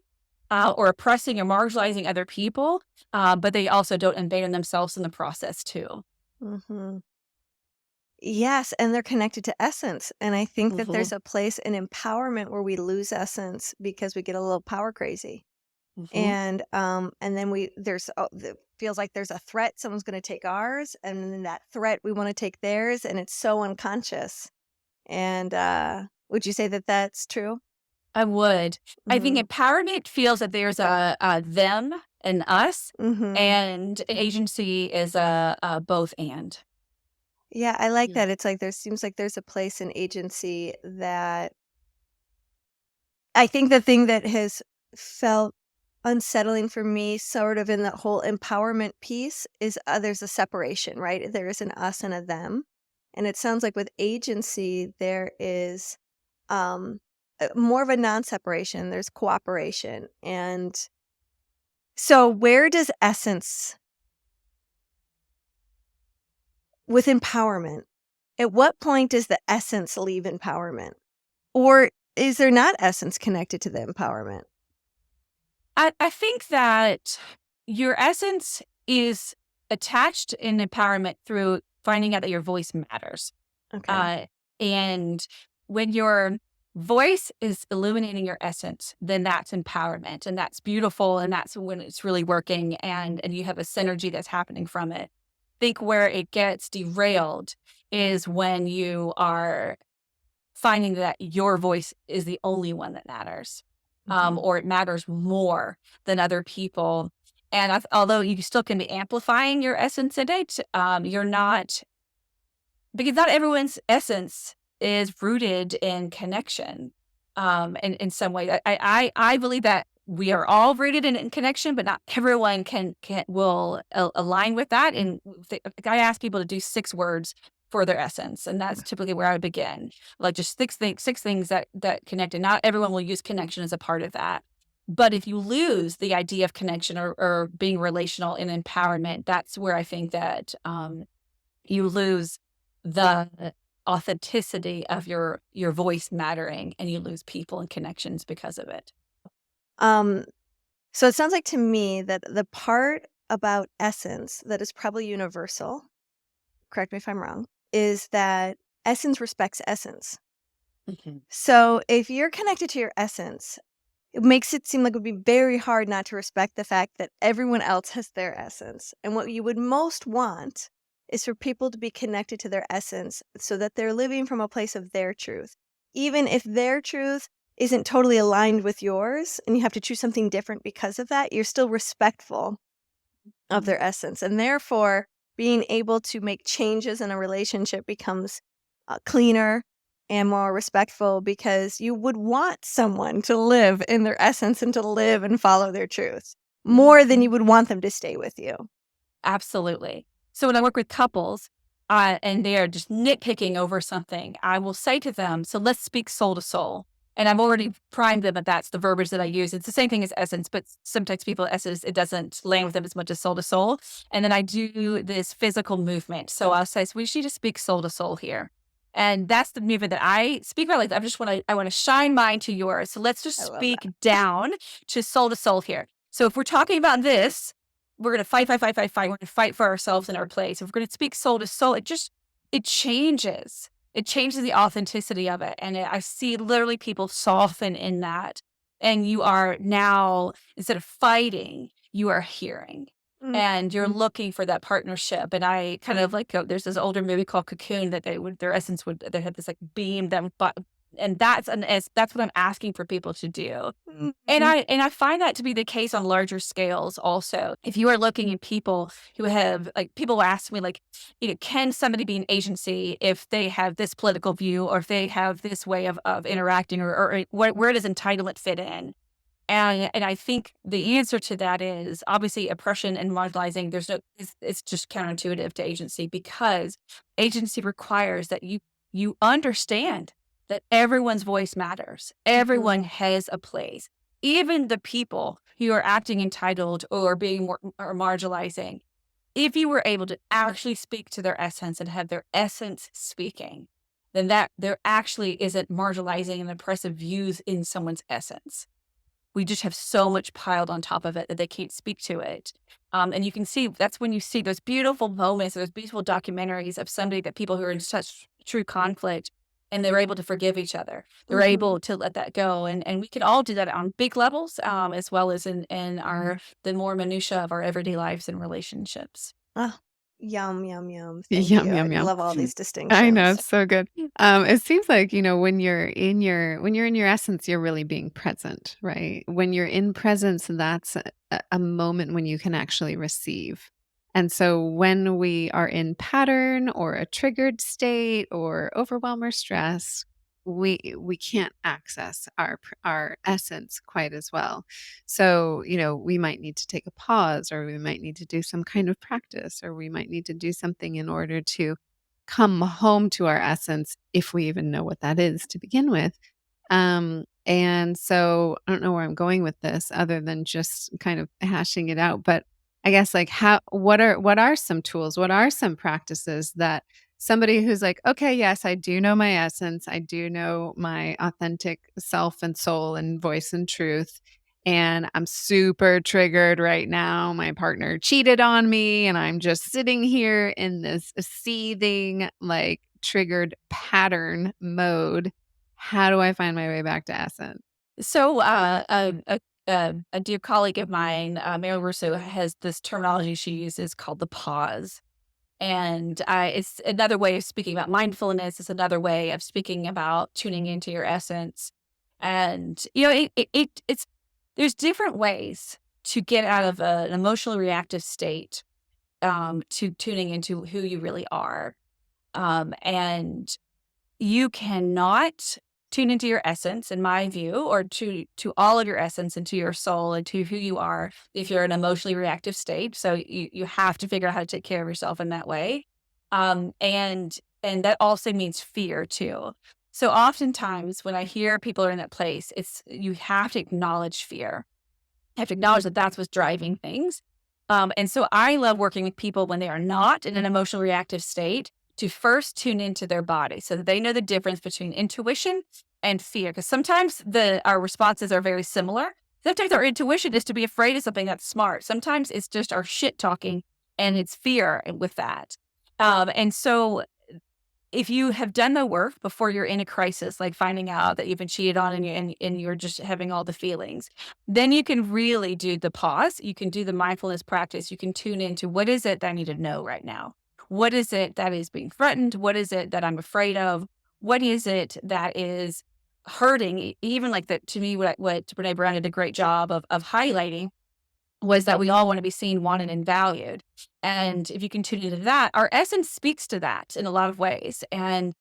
or oppressing or marginalizing other people, but they also don't abandon themselves in the process too. Mhm. Yes, and they're connected to essence. And I think that there's a place in empowerment where we lose essence because we get a little power crazy. And then feels like there's a threat, someone's going to take ours, and then that threat we want to take theirs, and it's so unconscious. And would you say that that's true? I would. I think Mhm. empowerment feels that there's a them and us, Mhm. and agency is a both and. Yeah, I like Yeah. that. It's like seems like there's a place in agency that I think the thing that has felt unsettling for me sort of in that whole empowerment piece is there's a separation, right? There is an us and a them. And it sounds like with agency, there is more of a non-separation. There's cooperation. And so where does essence with empowerment, at what point does the essence leave empowerment? Or is there not essence connected to the empowerment? I think that your essence is attached in empowerment through finding out that your voice matters. Okay. And when your voice is illuminating your essence, then that's empowerment and that's beautiful. And that's when it's really working and you have a synergy that's happening from it. I think where it gets derailed is when you are finding that your voice is the only one that matters, or it matters more than other people. And although you still can be amplifying your essence in it, you're not, because not everyone's essence is rooted in connection. in some way. I believe that we are all rooted in connection, but not everyone will align with that. And I ask people to do 6 words for their essence, and that's typically where I would begin. Like just 6 things that connect, and not everyone will use connection as a part of that. But if you lose the idea of connection or being relational and empowerment, that's where I think that you lose the authenticity of your voice mattering, and you lose people and connections because of it. So it sounds like to me that the part about essence that is probably universal, correct me if I'm wrong, is that essence respects essence. Mhm. So if you're connected to your essence, it makes it seem like it would be very hard not to respect the fact that everyone else has their essence. And what you would most want is for people to be connected to their essence so that they're living from a place of their truth. Even if their truth isn't totally aligned with yours and you have to choose something different because of that, you're still respectful of their essence. And therefore, being able to make changes in a relationship becomes cleaner and more respectful, because you would want someone to live in their essence and to live and follow their truth more than you would want them to stay with you. Absolutely. So when I work with couples and they are just nitpicking over something, I will say to them, so let's speak soul to soul. And I've already primed them that that's the verbiage that I use. It's the same thing as essence, but sometimes people, essence, it doesn't land with them as much as soul to soul. And then I do this physical movement. So I'll say, so we just need to speak soul to soul here. And that's the movement that I speak about. Like, I want to shine mine to yours. So let's just I love speak down to soul here. So if we're talking about this, we're going to fight. We're going to fight for ourselves in our place. If we're going to speak soul to soul, it changes. It changes the authenticity of it. And I see literally people soften in that. And you are now, instead of fighting, you are hearing. And you're looking for that partnership. And I kind of like, there's this older movie called Cocoon that their essence they had this like beam that, and that's what I'm asking for people to do. And I find that to be the case on larger scales also. If you are looking at people who have, like, people ask me, like, can somebody be an agency if they have this political view, or if they have this way of interacting, or where does entitlement fit in? And I think the answer to that is obviously oppression and marginalizing. It's just counterintuitive to agency, because agency requires that you understand that everyone's voice matters. Everyone has a place. Even the people who are acting entitled or being or marginalizing, if you were able to actually speak to their essence and have their essence speaking, then that there actually isn't marginalizing and oppressive views in someone's essence. We just have so much piled on top of it that they can't speak to it. And you can see, that's when you see those beautiful moments, those beautiful documentaries of people who are in such true conflict, and they're able to forgive each other. They're able to let that go. And we can all do that on big levels, as well as in the more minutia of our everyday lives and relationships. Oh, yum, yum, yum. Thank Yum, you. yum, I yum. love all these I distinctions. know, it's so good. It seems like, when you're in your essence, you're really being present, right? When you're in presence, that's a moment when you can actually receive. And so when we are in pattern or a triggered state or overwhelm or stress, we can't access our essence quite as well. So, we might need to take a pause, or we might need to do some kind of practice, or we might need to do something in order to come home to our essence, if we even know what that is to begin with. And so I don't know where I'm going with this other than just kind of hashing it out. But I guess, like, what are some tools? What are some practices that somebody who's like, okay, yes, I do know my essence. I do know my authentic self and soul and voice and truth. And I'm super triggered right now. My partner cheated on me, and I'm just sitting here in this seething, like, triggered pattern mode. How do I find my way back to essence? So, a dear colleague of mine, Mary Russo, has this terminology she uses called the pause. And it's another way of speaking about mindfulness. It's another way of speaking about tuning into your essence. And, it's there's different ways to get out of an emotionally reactive state, to tuning into who you really are. And you cannot tune into your essence, in my view, or to all of your essence and to your soul and to who you are if you're in an emotionally reactive state. So you have to figure out how to take care of yourself in that way. And that also means fear too. So oftentimes when I hear people are in that place, you have to acknowledge fear. You have to acknowledge that that's what's driving things. And so I love working with people when they are not in an emotional reactive state to first tune into their body so that they know the difference between intuition and fear. Because sometimes our responses are very similar. Sometimes our intuition is to be afraid of something that's smart. Sometimes it's just our shit talking and it's fear with that. And so if you have done the work before you're in a crisis, like finding out that you've been cheated on and you're just having all the feelings, then you can really do the pause. You can do the mindfulness practice. You can tune into what is it that I need to know right now? What is it that is being threatened? What is it that I'm afraid of? What is it that is hurting? Even like that, to me, what Brene Brown did a great job of highlighting was that we all want to be seen, wanted, and valued. And if you can tune into that, our essence speaks to that in a lot of ways. And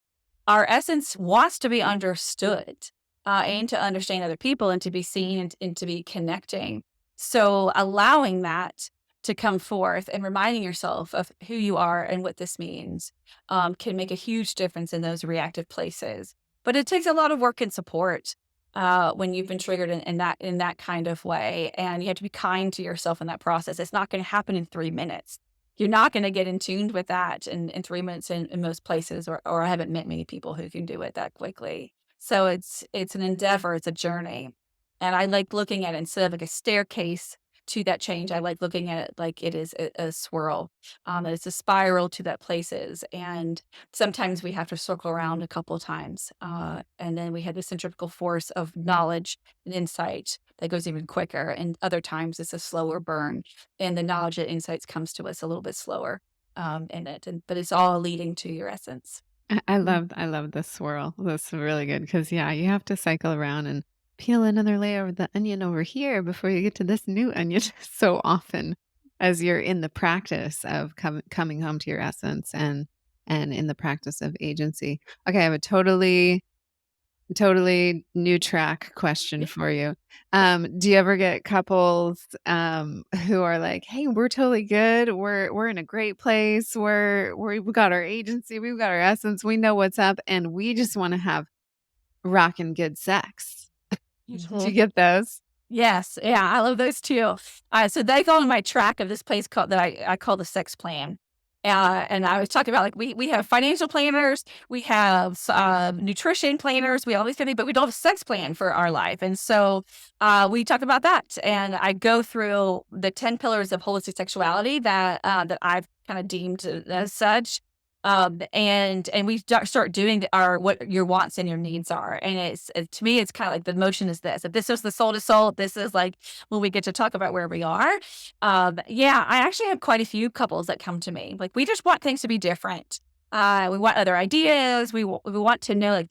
our essence wants to be understood and to understand other people and to be seen and to be connecting. So allowing that to come forth and reminding yourself of who you are and what this means can make a huge difference in those reactive places. But it takes a lot of work and support when you've been triggered in that kind of way. And you have to be kind to yourself in that process. It's not going to happen in 3 minutes. You're not going to get in tuned with that in 3 minutes in most places, or I haven't met many people who can do it that quickly. So it's an endeavor, it's a journey. And I like looking at it instead of like a staircase to that change. I like looking at it like it is a swirl, that it's a spiral to that places. And sometimes we have to circle around a couple of times. And then we have the centrifugal force of knowledge and insight that goes even quicker. And other times it's a slower burn. And the knowledge and insights comes to us a little bit slower but it's all leading to your essence. I love the swirl. That's really good because you have to cycle around and peel another layer of the onion over here before you get to this new onion so often as you're in the practice of coming home to your essence and in the practice of agency. Okay, I have a totally new track question for you. Do you ever get couples who are like, "Hey, we're totally good. We're in a great place. We've got our agency, we've got our essence, we know what's up, and we just want to have rockin' good sex." Do you get those? Yes. Yeah. I love those too. So they go on my track of this place that I call the sex plan. And I was talking about like, we have financial planners, we have nutrition planners, we have all these things, but we don't have a sex plan for our life. And so we talk about that. And I go through the 10 pillars of holistic sexuality that I've kind of deemed as such. And we start doing what your wants and your needs are. And to me, it's kind of like the motion is this. If this is the soul to soul, this is like when we get to talk about where we are. I actually have quite a few couples that come to me. Like, we just want things to be different. We want other ideas. We want to know, like,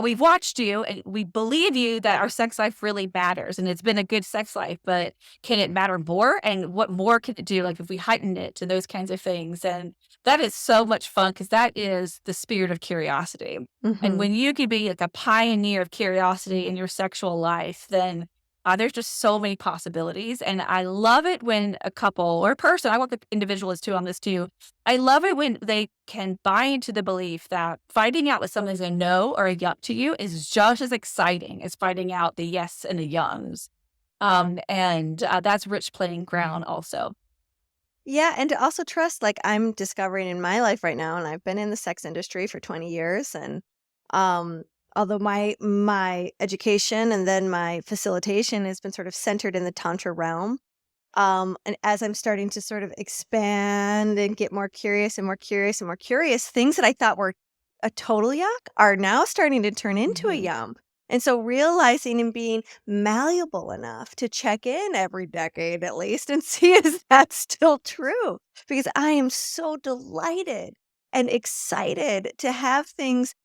we've watched you and we believe you that our sex life really matters and it's been a good sex life, but can it matter more? And what more can it do? Like, if we heighten it to those kinds of things. And that is so much fun because that is the spirit of curiosity. And when you can be like a pioneer of curiosity in your sexual life, then there's just so many possibilities. And I love it when a couple or a person, I work with individuals too on this too. I love it when they can buy into the belief that finding out that something's a no or a yuck to you is just as exciting as finding out the yes and the youngs. That's rich playing ground also. Yeah, and to also trust, like I'm discovering in my life right now, and I've been in the sex industry for 20 years, and although my education and then my facilitation has been sort of centered in the tantra realm, and as I'm starting to sort of expand and get more curious and more curious and more curious, things that I thought were a total yuck are now starting to turn into a yum. And so realizing and being malleable enough to check in every decade at least and see is that still true? Because I am so delighted and excited to have things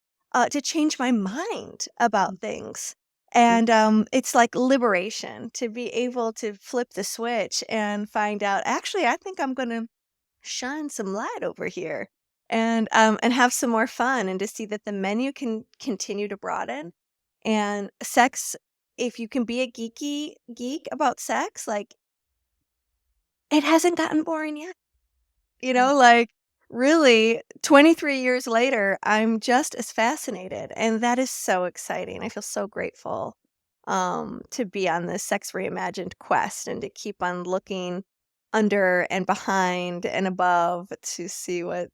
to change my mind about things. And it's like liberation to be able to flip the switch and find out, actually, I think I'm going to shine some light over here and have some more fun and to see that the menu can continue to broaden And sex, if you can be a geek about sex, like, it hasn't gotten boring yet. Like, really, 23 years later, I'm just as fascinated, and that is so exciting. I feel so grateful to be on this Sex Reimagined quest and to keep on looking under and behind and above to see what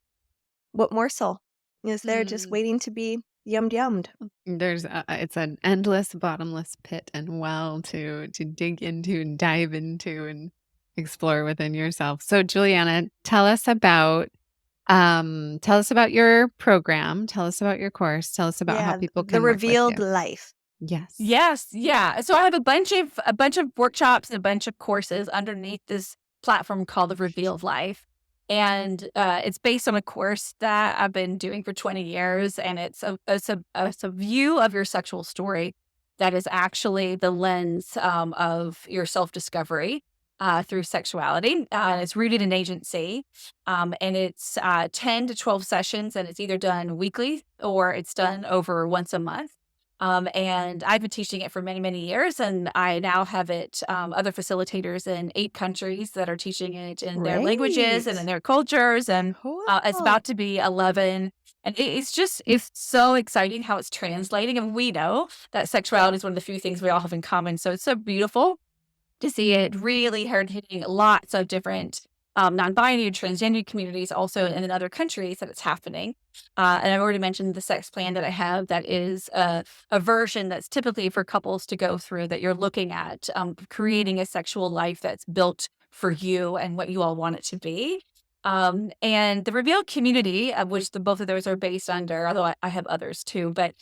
morsel is there just waiting to be yummed. There's it's an endless, bottomless pit and well to dig into and dive into and explore within yourself. So, Juliana, tell us about your program. Tell us about your course. Tell us about how Yeah, people the can work with revealed you. life. Yes. Yes, yeah. So I have a bunch of workshops and a bunch of courses underneath this platform called the Revealed Life. And it's based on a course that I've been doing for 20 years. And it's a view of your sexual story that is actually the lens of your self-discovery through sexuality. It's rooted in agency. And it's 10 to 12 sessions, and it's either done weekly or it's done over once a month. And I've been teaching it for many, many years, and I now have it other facilitators in 8 countries that are teaching it in their languages and in Great. their cultures, and it's Cool. about to be 11. And it's so exciting how it's translating. And we know that sexuality is one of the few things we all have in common. So it's so beautiful to see it really hitting lots of different non-binary, transgender communities also in other countries that it's happening. And I've already mentioned the sex plan that I have that is a version that's typically for couples to go through, that you're looking at creating a sexual life that's built for you and what you all want it to be. And the Revealed community, of which both of those are based under, although I have others too, but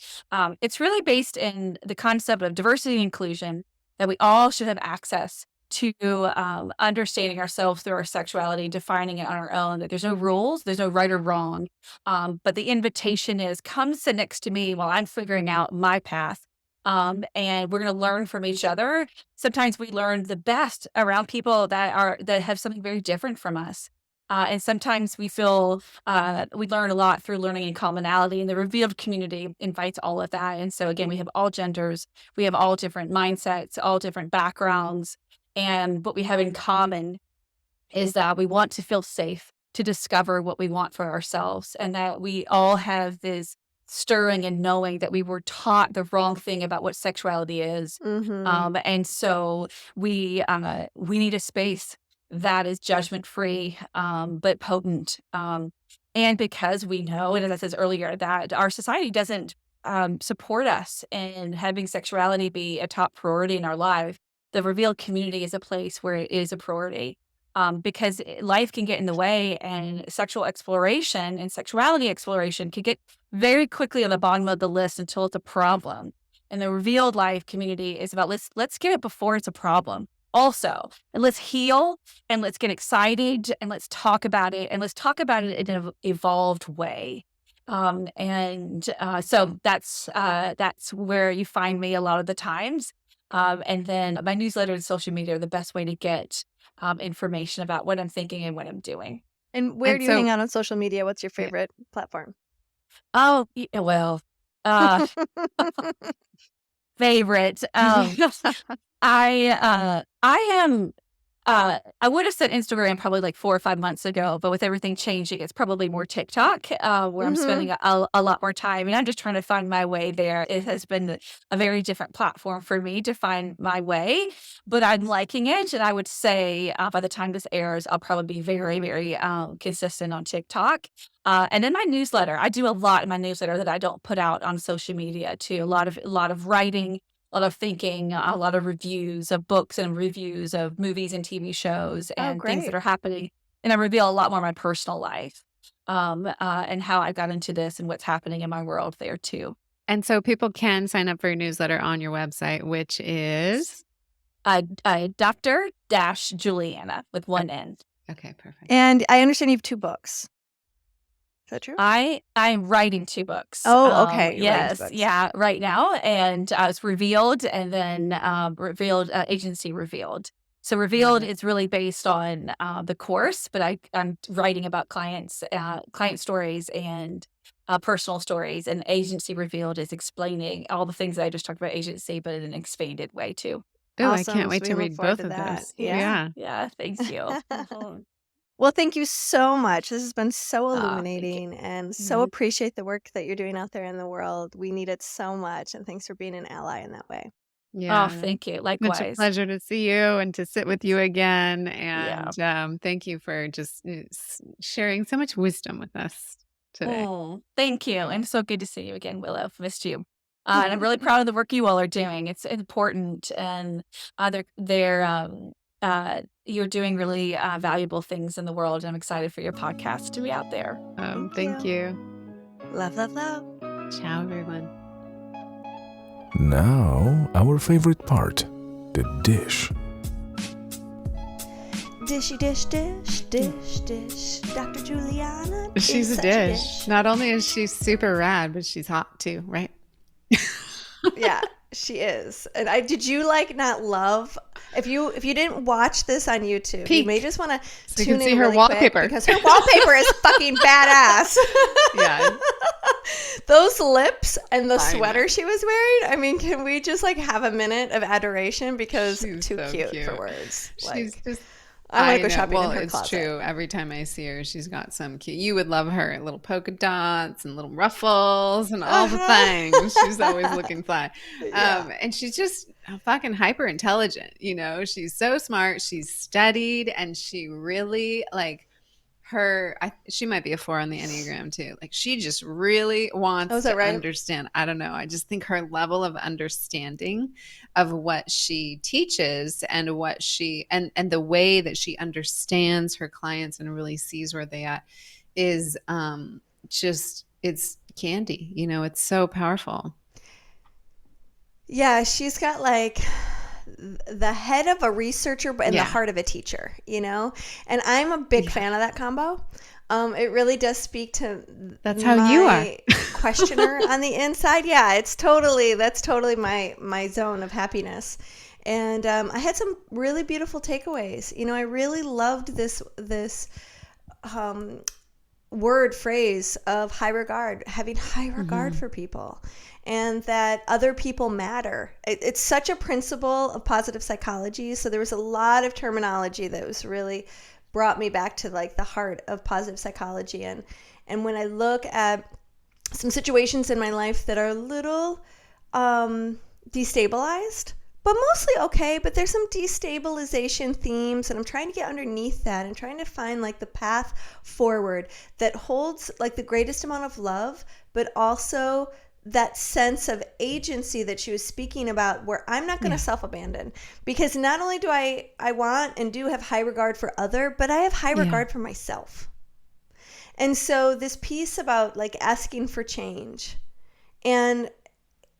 it's really based in the concept of diversity and inclusion, that we all should have access to understanding ourselves through our sexuality, defining it on our own, that there's no rules, there's no right or wrong. But the invitation is, come sit next to me while I'm figuring out my path. And we're going to learn from each other. Sometimes we learn the best around people that have something very different from us. And sometimes we feel we learn a lot through learning in commonality, and the Revealed community invites all of that. And so again, we have all genders, we have all different mindsets, all different backgrounds. And what we have in common is that we want to feel safe to discover what we want for ourselves, and that we all have this stirring and knowing that we were taught the wrong thing about what sexuality is. And so we need a space that is judgment-free, but potent. And because we know, and as I said earlier, that our society doesn't support us in having sexuality be a top priority in our life, the Revealed community is a place where it is a priority. Because life can get in the way, and sexual exploration and sexuality exploration can get very quickly on the bottom of the list until it's a problem. And the Revealed Life community is about, let's get it before it's a problem also. And let's heal, and let's get excited, and let's talk about it, and let's talk about it in an evolved way. So that's where you find me a lot of the times. And then my newsletter and social media are the best way to get information about what I'm thinking and what I'm doing. And where And do you so- hang out on social media? What's your favorite platform? Oh, well, favorite. I am. I would have said Instagram probably like 4 or 5 months ago, but with everything changing, it's probably more TikTok, where I'm spending a lot more time, and I'm just trying to find my way there. It has been a very different platform for me to find my way, but I'm liking it. And I would say by the time this airs, I'll probably be very, very consistent on TikTok. And then my newsletter, I do a lot in my newsletter that I don't put out on social media too. A lot of writing, a lot of thinking, a lot of reviews of books and reviews of movies and TV shows and things that great. are happening. And I reveal a lot more of my personal life and how I got into this and what's happening in my world there too. And so people can sign up for your newsletter on your website, which is Dr.Juliana with one N. okay, perfect. And I understand you have 2 books. Is that true? I'm writing 2 books. Oh, okay. You're writing 2 Yes. books. Yeah. Right now. And it's Revealed, and then Revealed, Agency Revealed. So Revealed is really based on the course, but I'm writing about client stories and personal stories. And Agency Revealed is explaining all the things that I just talked about agency, but in an expanded way too. Oh, I can't Awesome. wait So we to look read forward both to of that. those. Yeah. Yeah. Thank you. Mhm. Well, thank you so much. This has been so Thank you. illuminating and so appreciate the work that you're doing out there in the world. We need it so much. And thanks for being an ally in that way. Oh, Yeah. thank you. Such a Likewise. pleasure to see you and to sit with you again. Yeah. And thank you for just sharing so much wisdom with us today. Oh, thank you. And so good to see you again, Willow. I've missed you. And I'm really proud of the work you all are doing. It's important, and you're doing really valuable things in the world. I'm excited for your podcast to be out there. Thank you. Love, love, love. Ciao, everyone. Now, our favorite part, the dish. Dishy dish, dish, dish, dish. Dr. Juliana. She's is a such dish. Not only is she super rad, but she's hot too, right? Yeah, she is. And did you not love if you didn't watch this on YouTube, you may just want to So you tune can see in her really wallpaper. quick because her wallpaper is fucking badass. Yeah. Those lips and the I sweater know. she was wearing. I mean, can we just have a minute of adoration because She's too so cute for cute. words. She's just I want to go know. shopping Well, in her it's closet. true. Every time I see her, she's got some cute. You would love her. Little polka dots and little ruffles and all the things. She's always looking fly. Yeah. And she's just fucking hyper intelligent. She's so smart. She's studied, and she really she might be a 4 on the Enneagram too. She just really wants Oh, is that to right? understand. I don't know. I just think her level of understanding of what she teaches and what she and the way that she understands her clients and really sees where they at is just it's candy. It's so powerful. Yeah, she's got the head of a researcher and the Yeah. heart of a teacher, and I'm a big fan of that combo. It really does speak to That's how you are. my questioner on the inside. Yeah, that's totally my zone of happiness. And I had some really beautiful takeaways. I really loved this phrase of high regard, having high regard for people, and that other people matter. It's such a principle of positive psychology. So there was a lot of terminology that was really brought me back to the heart of positive psychology. And when I look at some situations in my life that are a little destabilized, but mostly okay, but there's some destabilization themes, and I'm trying to get underneath that and trying to find the path forward that holds the greatest amount of love, but also that sense of agency that she was speaking about, where I'm not going to self-abandon, because not only do I want and do have high regard for other, but I have high regard for myself. And so this piece about asking for change, and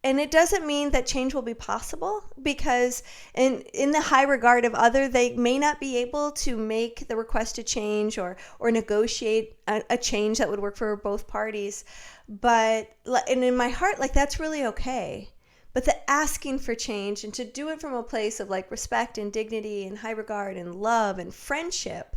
it doesn't mean that change will be possible, because in the high regard of other, they may not be able to make the request to change or negotiate a change that would work for both parties. But, and in my heart, that's really okay. But the asking for change, and to do it from a place of respect and dignity and high regard and love and friendship,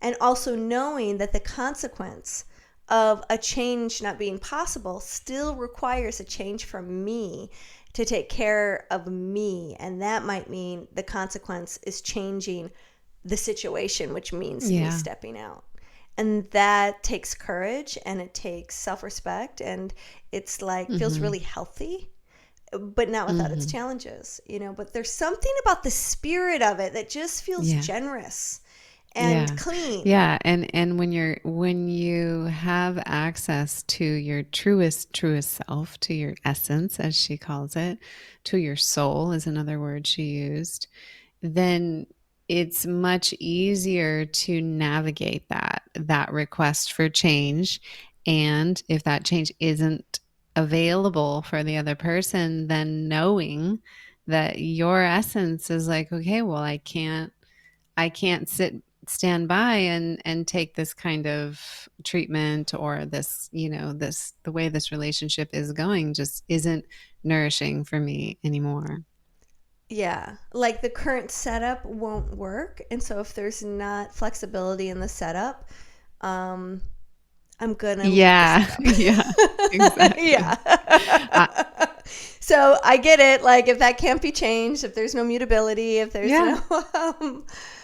and also knowing that the consequence of a change not being possible still requires a change from me to take care of me. And that might mean the consequence is changing the situation, which means me stepping out. And that takes courage, and it takes self-respect, and it's feels really healthy, but not without its challenges, but there's something about the spirit of it that just feels generous and clean. Yeah, and when you have access to your truest self, to your essence, as she calls it, to your soul is another word she used, then it's much easier to navigate that request for change. And if that change isn't available for the other person, then knowing that your essence is okay, well, I can't stand by and take this kind of treatment, or this, the way this relationship is going just isn't nourishing for me anymore. Yeah, like the current setup won't work. And so if there's not flexibility in the setup, um, I'm gonna leave the Yeah. setup. Yeah. Exactly. Uh, Yeah. So I get it. Like if that can't be changed, if there's no mutability, if there's yeah. no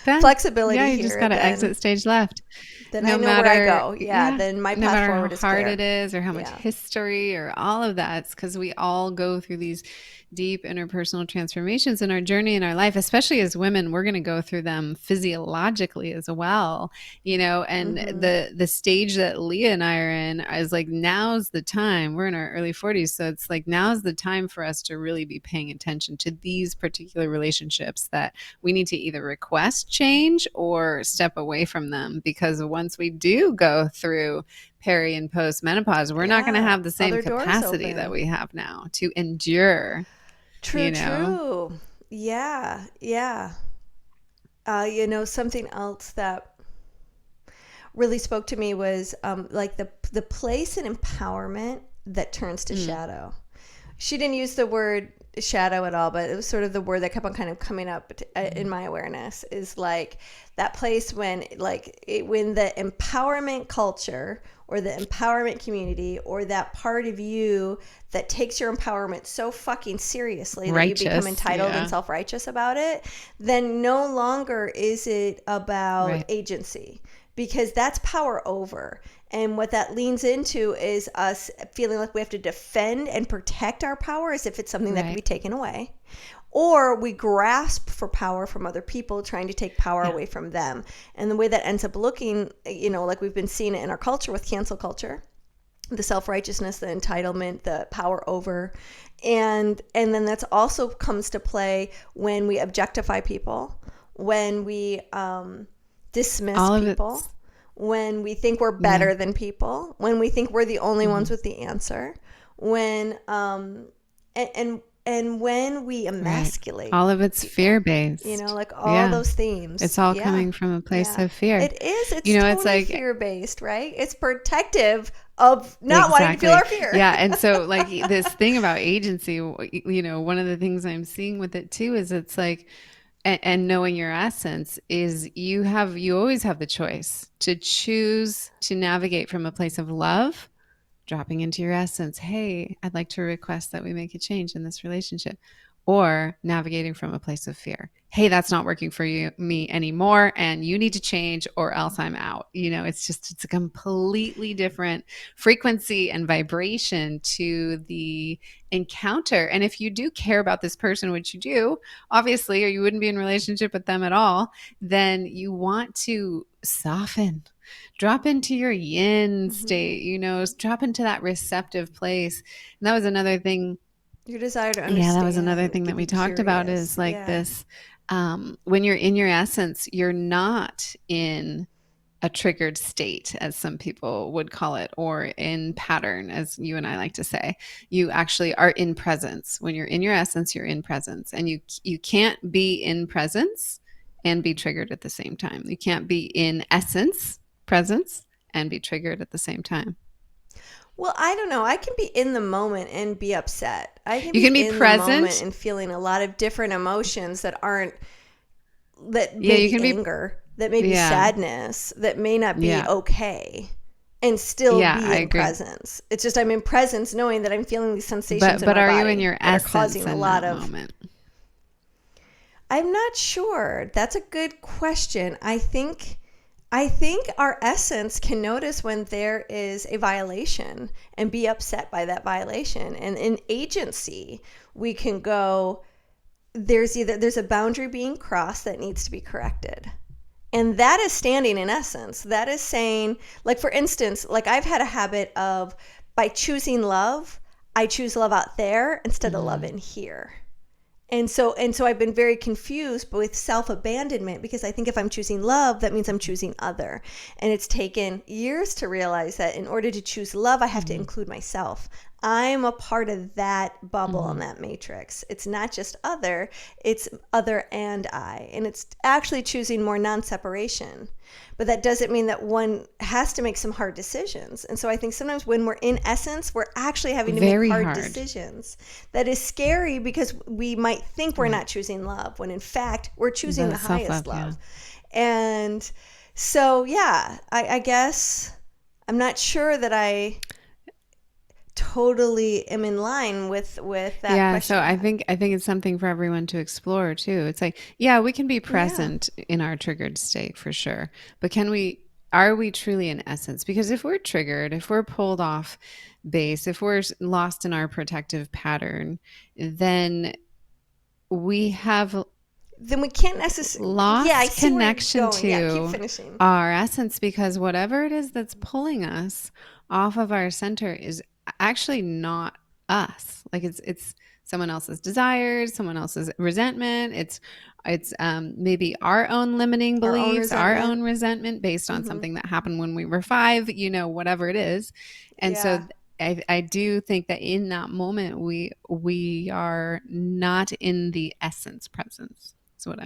Then, yeah, flexibility you just here, got to exit stage left. then I No know where I matter, go. Yeah, yeah, then my no path matter how forward is hard it clear. is or how much Yeah. history or all of that, it's because we all go through these deep interpersonal transformations in our journey in our life, especially as women. We're going to go through them physiologically as well, and the stage that Leah and I are in is like, now's the time. We're in our early 40s, so it's like now's the time for us to really be paying attention to these particular relationships that we need to either request change or step away from them, because once we do go through peri and post menopause, we're not going to have the same Other doors capacity open. that we have now to endure. True. Yeah. Yeah. Something else that really spoke to me was like the place in empowerment that turns to shadow. She didn't use the word shadow at all, but it was sort of the word that kept on kind of coming up in my awareness, is like that place when when the empowerment culture or the empowerment community or that part of you that takes your empowerment so fucking seriously that you become entitled and self-righteous about it, then no longer is it about agency, because that's power over. And what that leans into is us feeling like we have to defend and protect our power as if it's something that can be taken away. Or we grasp for power from other people, trying to take power away from them. And the way that ends up looking, like we've been seeing it in our culture with cancel culture, the self-righteousness, the entitlement, the power over. And then that's also comes to play when we objectify people, when we dismiss people, when we think we're better than people, when we think we're the only ones with the answer, when and when we emasculate all of it's people, fear-based, like all those themes. It's all coming from a place of fear. It is. It's totally it's like fear-based, right? It's protective of not wanting to feel our fear. Yeah. And so like this thing about agency, one of the things I'm seeing with it too is it's like, and knowing your essence is you always have the choice to choose to navigate from a place of love, dropping into your essence. Hey, I'd like to request that we make a change in this relationship, or navigating from a place of fear. Hey, that's not working for me anymore, and you need to change or else I'm out. It's a completely different frequency and vibration to the encounter. And if you do care about this person, which you do, obviously, or you wouldn't be in a relationship with them at all, then you want to soften, drop into your yin state, drop into that receptive place. And that was another thing. Your desire to understand. Yeah, that was another thing that we talked about, is like this, when you're in your essence, you're not in a triggered state, as some people would call it, or in pattern, as you and I like to say. You actually are in presence. When you're in your essence, you're in presence. And you can't be in presence and be triggered at the same time. You can't be in essence, presence, and be triggered at the same time. Well, I don't know. I can be in the moment and be upset. You can be in present the moment and feeling a lot of different emotions that may be anger, that may be sadness, that may not be okay, and still be in presence. It's just I'm in presence knowing that I'm feeling these sensations in my body. But are you in your essence causing a lot of moment? I'm not sure. That's a good question. I think our essence can notice when there is a violation and be upset by that violation. And in agency, we can go, there's a boundary being crossed that needs to be corrected. And that is standing in essence. That is saying, like, for instance, like I've had a habit of, by choosing love, I choose love out there instead of love in here. And so I've been very confused with self-abandonment, because I think if I'm choosing love, that means I'm choosing other. And it's taken years to realize that in order to choose love, I have to include myself. I'm a part of that bubble in that matrix. It's not just other, it's other and I. And it's actually choosing more non-separation. But that doesn't mean that one has to make some hard decisions. And so I think sometimes when we're in essence, we're actually having to Very make hard. decisions. That is scary because we might think we're not choosing love when in fact we're choosing the highest love. And so, yeah, I guess I'm not sure that I totally am in line with that question. So I think it's something for everyone to explore too. It's like, yeah, we can be present in our triggered state for sure, but are we truly in essence? Because if we're triggered, if we're pulled off base, if we're lost in our protective pattern, then we can't necessarily lost connection to our essence, because whatever it is that's pulling us off of our center is actually not us. Like it's someone else's desires, someone else's resentment. It's maybe our own limiting beliefs, our own resentment based on something that happened when we were 5, whatever it is. And so I do think that in that moment we are not in the essence presence. That's what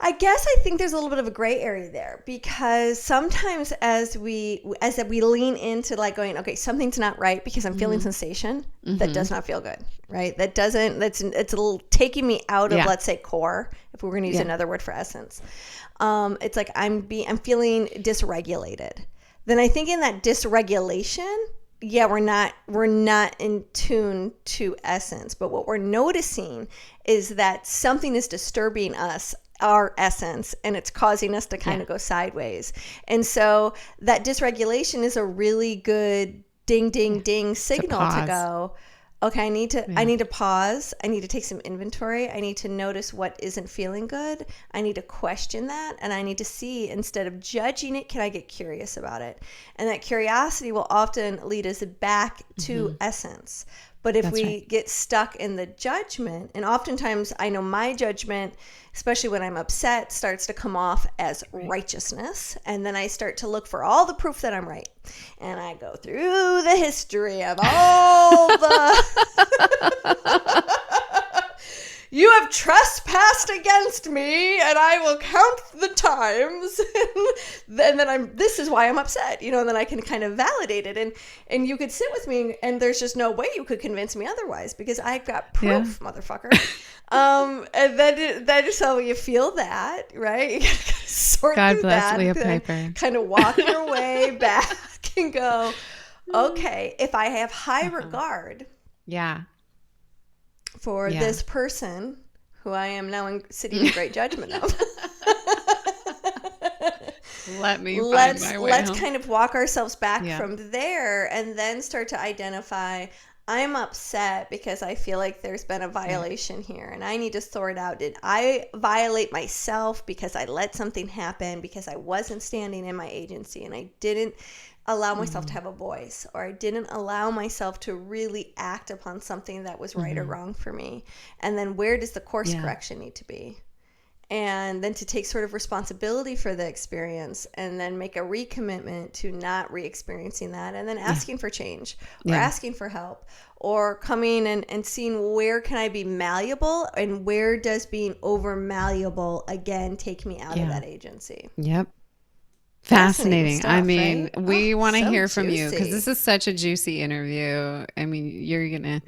I guess I think there's a little bit of a gray area there, because sometimes as we lean into like going, okay, something's not right because I'm feeling sensation that does not feel good, right? It's a little taking me out of, let's say, core, if we're going to use another word for essence. It's like I'm feeling dysregulated. Then I think in that dysregulation, we're not in tune to essence. But what we're noticing is that something is disturbing our essence, and it's causing us to kind of go sideways. And so that dysregulation is a really good ding, ding, ding signal to go, okay, I need to pause. I need to take some inventory. I need to notice what isn't feeling good. I need to question that. And I need to see, instead of judging it, can I get curious about it? And that curiosity will often lead us back to essence. But if we get stuck in the judgment, and oftentimes I know my judgment, especially when I'm upset, starts to come off as righteousness. And then I start to look for all the proof that I'm right. And I go through the history of all the... You have trespassed against me, and I will count the times. And then this is why I'm upset, and then I can kind of validate it. And you could sit with me, and there's just no way you could convince me otherwise, because I've got proof, motherfucker. And then so you feel that, right? You gotta sort God through bless that. Leah Piper. Kind of walk your way back and go, okay, if I have high regard. For this person who I am now sitting in great judgment of. Let's kind of walk ourselves back from there, and then start to identify, I'm upset because I feel like there's been a violation here, and I need to sort out, did I violate myself because I let something happen, because I wasn't standing in my agency and I didn't allow myself to have a voice, or I didn't allow myself to really act upon something that was right or wrong for me. And then where does the course correction need to be? And then to take sort of responsibility for the experience, and then make a recommitment to not re-experiencing that, and then asking for change, or asking for help, or coming and seeing where can I be malleable, and where does being over malleable again take me out of that agency. Fascinating. Stuff, I mean, right? we want to so hear from you, juicy. because this is such a juicy interview. I mean, you're gonna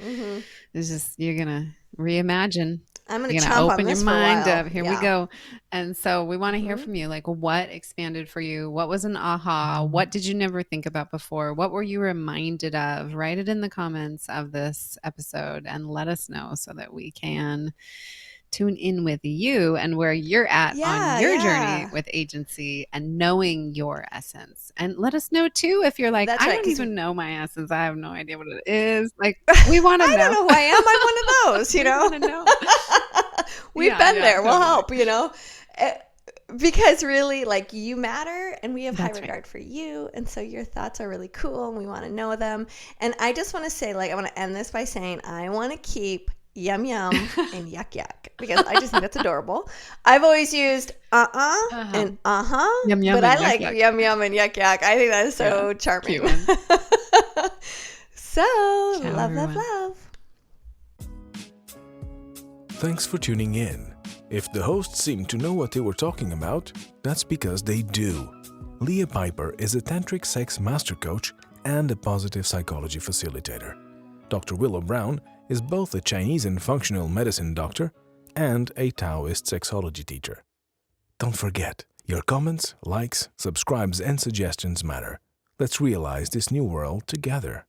reimagine. I'm gonna You're chomp gonna on open this your for a mind while. up. Here we go. And so we want to hear from you. Like, what expanded for you? What was an aha? What did you never think about before? What were you reminded of? Write it in the comments of this episode and let us know, so that we can tune in with you and where you're at on your journey with agency and knowing your essence. And let us know too if you're like, I don't even know my essence. I have no idea what it is. Like, we want to know. I don't know who I am. I'm one of those, We want to know. We've been there. We'll help, because really, like, you matter, and we have high regard for you. And so your thoughts are really cool, and we want to know them. And I just want to say, like, I want to end this by saying, I want to keep yum yum and yuck yuck, because I just think that's adorable. I've always used and yum, yum, but I yuck, like yuck. yum yum and yuck yuck. I think that is so charming. So Ciao, love, everyone. love, love. Thanks for tuning in. If the hosts seem to know what they were talking about, that's because they do. Leah Piper is a tantric sex master coach and a positive psychology facilitator. Dr. Willow Brown is both a Chinese and functional medicine doctor and a Taoist sexology teacher. Don't forget, your comments, likes, subscribes, and suggestions matter. Let's realize this new world together.